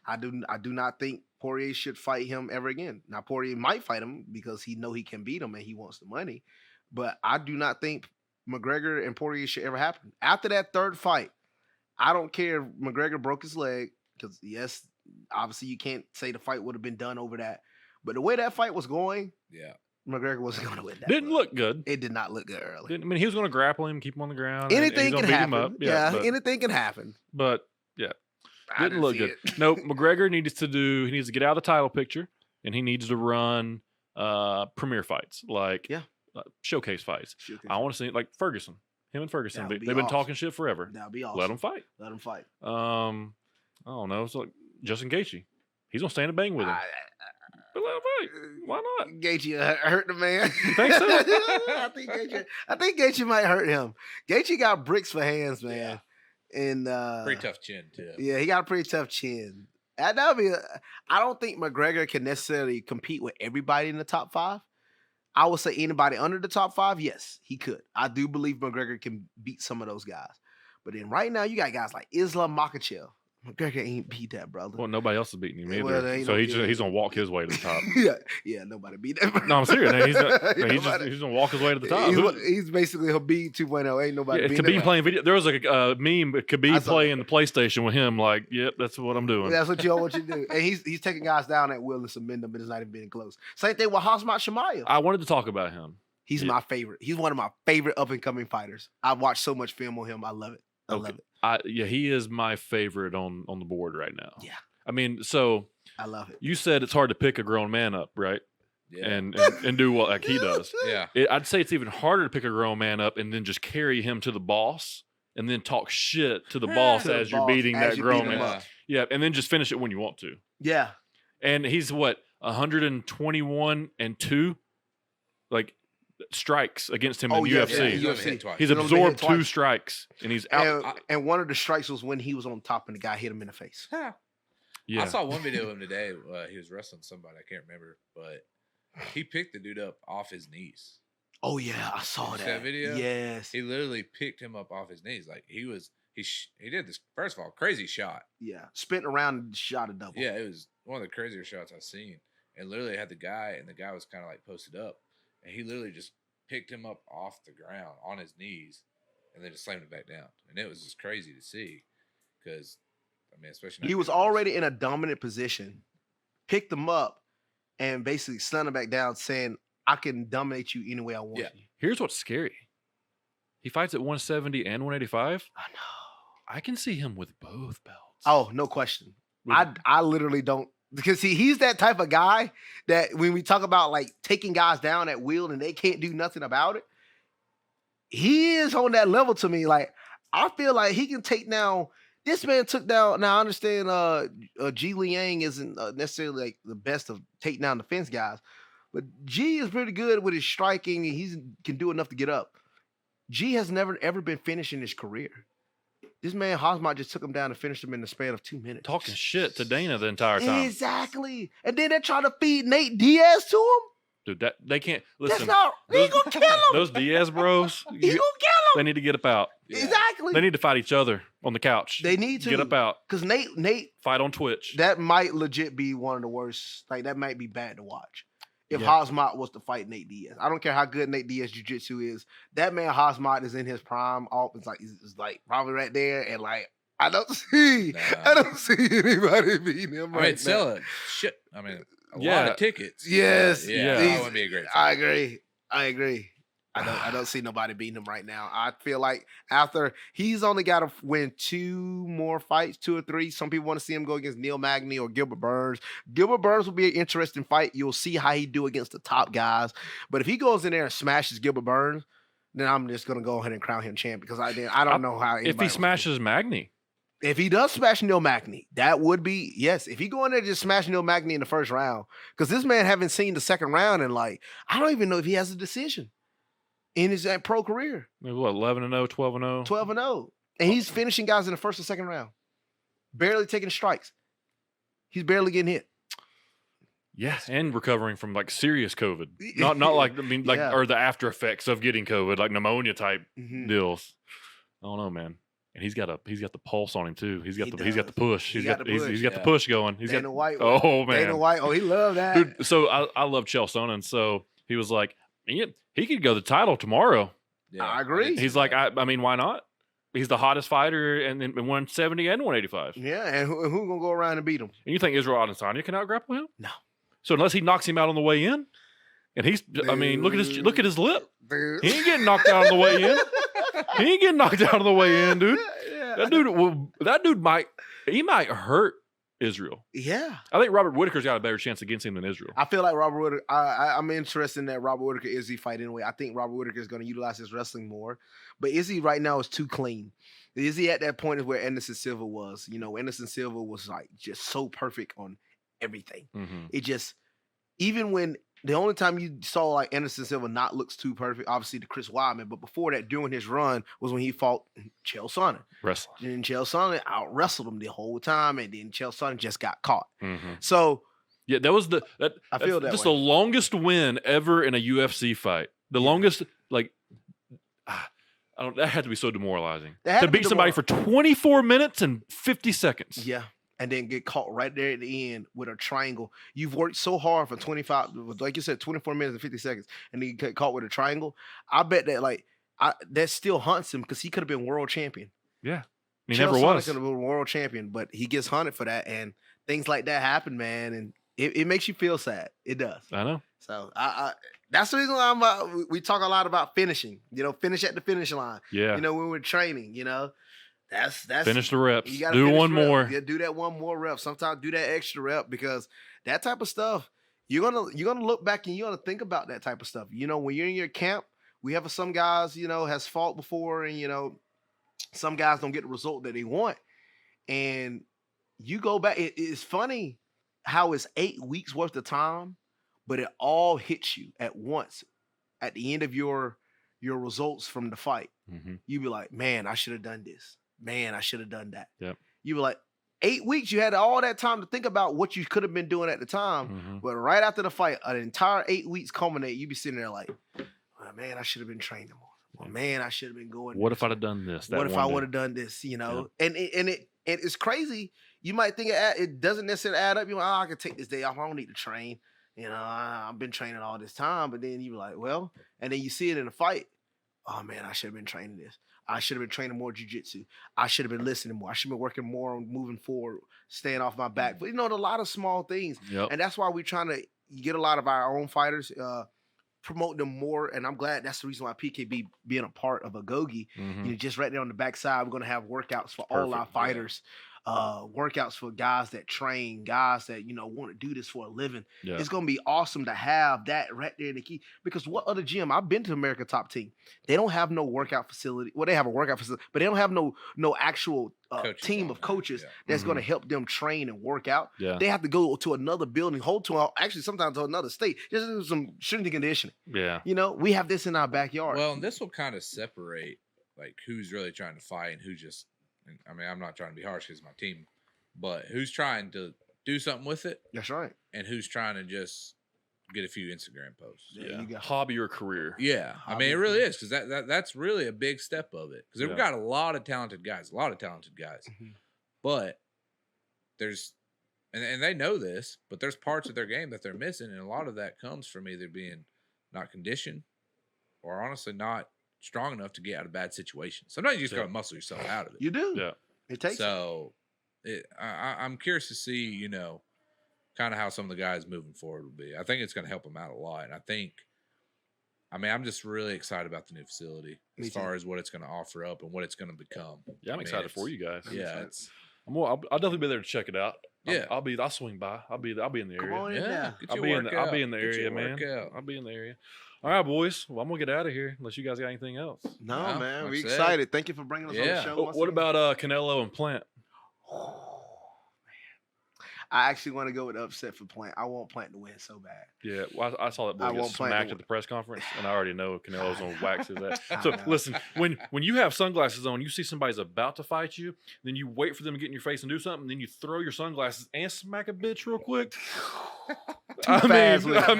I do not think Poirier should fight him ever again. Now, Poirier might fight him because he can beat him and he wants the money. But I do not think McGregor and Poirier should ever happen. After that third fight, I don't care if McGregor broke his leg because, yes, obviously you can't say the fight would have been done over that. But the way that fight was going, Yeah. McGregor wasn't going to win that. Didn't fight. look good. It did not look good early. I mean, he was going to grapple him, keep him on the ground. Anything and can beat him happen. up. Yeah, but, anything can happen. But yeah, I didn't look see good. it. No, McGregor needs to get out of the title picture, and he needs to run premier fights, like showcase fights. I want to see like Ferguson. Him and Ferguson. They've been talking shit forever. That'd be awesome. Let them fight. Let them fight. I don't know. It's like Justin Gaethje. He's gonna stand and bang with him. But let him fight. Why not? Gaethje hurt the man. You think so? I think Gaethje might hurt him. Gaethje got bricks for hands, man. Yeah. And pretty tough chin too. Yeah, he got a pretty tough chin. That'd be. I don't think McGregor can necessarily compete with everybody in the top 5. I would say anybody under the top 5, yes, he could. I do believe McGregor can beat some of those guys. But then right now, you got guys like Islam Makhachev. McGregor ain't beat that, brother. Well, nobody else is beating him either. Well, so he's gonna walk his way to the top. yeah, nobody beat that. No, I'm serious. He's gonna walk his way to the top. He's basically Khabib 2.0. Ain't nobody. Yeah, Khabib playing video. There was like a meme. Khabib playing the PlayStation with him. Like, yep, that's what I'm doing. That's what you want you to do. And he's taking guys down at will and submitting them, but it's not even being close. Same thing with Khamzat Chimaev. I wanted to talk about him. He's my favorite. He's one of my favorite up and coming fighters. I've watched so much film on him. I love it. I love it. He is my favorite on the board right now. Yeah. I mean, so I love it. You said it's hard to pick a grown man up, right? Yeah. And do what like he does. Yeah. I'd say it's even harder to pick a grown man up and then just carry him to the boss and then talk shit to the boss as you're beating that grown man. Yeah, and then just finish it when you want to. Yeah. And he's what, 121-2? Like strikes against him in UFC. UFC. He's absorbed 2 strikes and he's out. And one of the strikes was when he was on top and the guy hit him in the face. Yeah. I saw one video of him today. He was wrestling somebody. I can't remember, but he picked the dude up off his knees. Oh yeah, I saw that video. Yes, he literally picked him up off his knees. Like he did this. First of all, crazy shot. Yeah, spinning around and shot a double. Yeah, it was one of the crazier shots I've seen. And literally had the guy, and the guy was kind of like posted up, and he literally just picked him up off the ground on his knees, and then just slammed him back down. And it was just crazy to see, because I mean, especially he was already in a dominant position, picked him up, and basically slammed him back down, saying, "I can dominate you any way I want you." Here's what's scary: he fights at 170 and 185. I know. I can see him with both belts. Oh, no question. I literally don't. Because he's that type of guy that when we talk about like taking guys down at will and they can't do nothing about it, he is on that level to me. Like, I feel like he can take down. This man took down. Now I understand G Liang isn't necessarily like the best of taking down the fence guys, but G is pretty good with his striking and he can do enough to get up. G has never ever been finished in his career. This man Khamzat just took him down and finished him in the span of 2 minutes. Talking shit to Dana the entire time. Exactly. And then they're trying to feed Nate Diaz to him. Dude, they can't listen. He gonna kill him. Those Diaz bros, he gonna kill him. They need to get up out. Yeah. Exactly. They need to fight each other on the couch. They need to get up out. Because Nate fight on Twitch. That might legit be one of the worst. Like that might be bad to watch. If Khamzat was to fight Nate Diaz, I don't care how good Nate Diaz jiu-jitsu is. That man Khamzat is in his prime. It's like probably right there, and like I don't see anybody beating him right now. Selling shit. I mean, a lot of tickets. Yes. That wouldn't be a great fight. I agree. I don't see nobody beating him right now. I feel like after he's only got to win 2 more fights, 2 or 3. Some people want to see him go against Neil Magny or Gilbert Burns. Gilbert Burns will be an interesting fight. You'll see how he do against the top guys. But if he goes in there and smashes Gilbert Burns, then I'm just gonna go ahead and crown him champ because I don't know how. If he smashes Magny. If he does smash Neil Magny, that would be, yes. If he go in there and just smash Neil Magny in the first round, because this man haven't seen the second round and like, I don't even know if he has a decision in his pro career. What, 11-0, 12-0? 12-0. And he's finishing guys in the first and second round. Barely taking strikes. He's barely getting hit. Yeah, and recovering from like serious COVID. Not like, I mean, like, or the after effects of getting COVID, like pneumonia type deals. I don't know, man. And he's got the pulse on him too. He's got the push. He's got the push going. Dana White. Oh man. Dana White. Oh, he loved that. Dude, so I love Chael Sonnen. So he was like, he could go the title tomorrow. Yeah, I agree. He's like, I mean, why not? he's the hottest fighter in 170 and 185. Yeah, and who gonna go around and beat him? And you think Israel Adesanya can out-grapple him? No. So unless he knocks him out on the way in, and I mean, look at his lip. Dude. He ain't getting knocked out on the way in. He ain't getting knocked out on the way in, dude. Yeah. That dude might hurt Israel. Yeah. I think Robert Whitaker's got a better chance against him than Israel. I feel like Robert Whitaker. I'm interested in that Robert Whitaker Izzy fight anyway. I think Robert Whitaker is going to utilize his wrestling more, but Izzy right now is too clean. Izzy at that point is where Anderson Silva was. You know, Anderson Silva was like just so perfect on everything. Mm-hmm. It just, even when the only time you saw like Anderson Silva not looks too perfect, obviously the Chris Weidman, but before that, during his run was when he fought Chael Sonnen. Wrestling. And Chael Sonnen out wrestled him the whole time, and then Chael Sonnen just got caught. Mm-hmm. So yeah, that was I feel that that's way. the longest win ever in a UFC fight. The longest, like, that had to be so demoralizing to beat somebody for 24 minutes and 50 seconds. Yeah. And then get caught right there at the end with a triangle. You've worked so hard for 25, like you said, 24 minutes and 50 seconds, and then you get caught with a triangle. I bet that that still haunts him because he could have been world champion. Yeah. He Chael never Sonnen was. could have been world champion, but he gets hunted for that, and things like that happen, man, and it makes you feel sad. It does. I know. So that's the reason why we talk a lot about finishing. You know, finish at the finish line. Yeah. You know, when we're training, you know. That's finish the reps. You gotta do finish one rep. more. Yeah, do that one more rep. Sometimes do that extra rep because that type of stuff, you're gonna look back and you're gonna think about that type of stuff. You know, when you're in your camp, we have some guys, you know, has fought before, and you know, some guys don't get the result that they want. And you go back, it's funny how it's 8 weeks worth of time, but it all hits you at once at the end of your results from the fight. Mm-hmm. You be like, man, I should have done this. Man, I should have done that. Yep. You were like, 8 weeks, you had all that time to think about what you could have been doing at the time. Mm-hmm. But right after the fight, an entire 8 weeks culminate, you be sitting there like, oh, man, I should have been training more. Well, man, I should have been going. What if I'd have done this? What if I would have done this? You know, and it's crazy. You might think it doesn't necessarily add up. You're like, I can take this day off. I don't need to train. You know, I've been training all this time. But then you're like, well, and then you see it in a fight. Oh, man, I should have been training this. I should have been training more jiu-jitsu. I should have been listening more. I should have been working more on moving forward, staying off my back. But, you know, a lot of small things. Yep. And that's why we're trying to get a lot of our own fighters, promote them more. And I'm glad that's the reason why PKB being a part of Agogi, Mm-hmm. you know, just right there on the backside, we're going to have workouts for all our fighters. Workouts for guys that train, guys that, you know, want to do this for a living. Yeah. It's going to be awesome to have that right there in the key. Because what other gym? I've been to America Top Team. They don't have no workout facility. Well, they have a workout facility, but they don't have no actual team of coaches that's going to help them train and work out. Yeah. They have to go to another building, actually sometimes to another state, just to do some strength and conditioning. Yeah. You know, we have this in our backyard. Well, and this will kind of separate like who's really trying to fight and who just. I mean, I'm not trying to be harsh because my team, but who's trying to do something with it? That's right. And who's trying to just get a few Instagram posts? Yeah. Hobby or career. Yeah. I mean, it really is because that's really a big step of it because we've got a lot of talented guys, Mm-hmm. but there's, and they know this, but there's parts of their game that they're missing. And a lot of that comes from either being not conditioned or honestly not strong enough to get out of bad situations. Sometimes you just gotta muscle yourself out of it. You do. Yeah. It takes. So I'm curious to see, you know, kind of how some of the guys moving forward will be. I think it's going to help them out a lot. And I'm just really excited about the new facility as far as what it's going to offer up and what it's going to become. Yeah, I'm excited for you guys. Yeah, I'll definitely be there to check it out. Yeah, I'll swing by. I'll be in the area. Come on in yeah. now. I'll be in the area, man. I'll be in the area. All right, boys. Well, I'm gonna get out of here unless you guys got anything else. No, No, man. We're that's it. excited. Thank you for bringing us on the show. What about Canelo and Plant? I actually want to go with upset for Plant. I want Plant to win so bad. Yeah, well, I saw that boy I get won't play smacked no at the press conference, and I already know Canelo's gonna wax his ass. I So know. listen, when you have sunglasses on, you see somebody's about to fight you, then you wait for them to get in your face and do something, then you throw your sunglasses and smack a bitch real quick.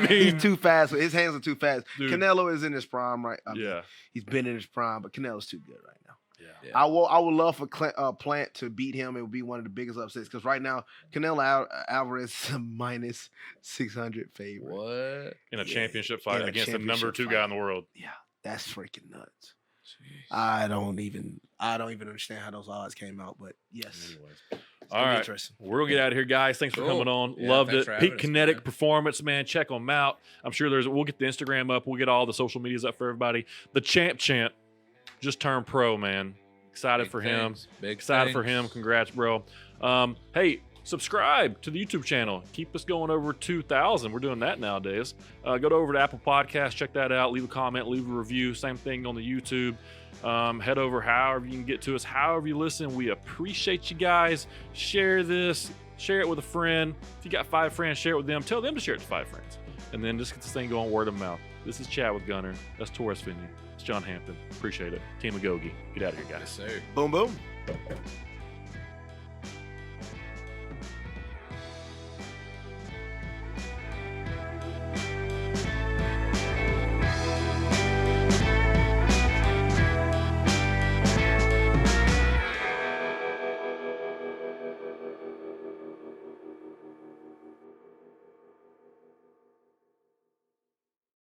He's too fast. His hands are too fast. Dude. Canelo is in his prime, right? I mean, Yeah. he's been in his prime, but Canelo's too good right now. Yeah. I would love for Plant to beat him. It would be one of the biggest upsets because right now Canelo Alvarez is a minus 600 favorite. What? In a Yeah, championship fight in a against the number championship 2 fight. guy in the world. Yeah, that's freaking nuts. I don't even understand how those odds came out, but yes. Anyways. It's All gonna be right. interesting. We're going to get out of here, guys. Thanks for Cool. coming on. Yeah, Loved thanks it. for having Peak us, Kinetic man. Performance, man. Check them out. I'm sure we'll get the Instagram up. We'll get all the social medias up for everybody. The Champ just turned pro, man. Excited Big for him. things. Big Excited for things. him. Congrats, bro. Hey, subscribe to the YouTube channel. Keep us going over 2,000. We're doing that nowadays. Go over to Apple Podcasts. Check that out. Leave a comment. Leave a review. Same thing on the YouTube. Head over however you can get to us. However you listen, we appreciate you guys. Share this. Share it with a friend. If you got 5 friends, share it with them. Tell them to share it to 5 friends. And then just get this thing going word of mouth. This is Chat with Gunner. That's Torrez Finney. It's John Hampton. Appreciate it. Team Agogi. Get out of here, guys. Yes, sir. Boom, boom.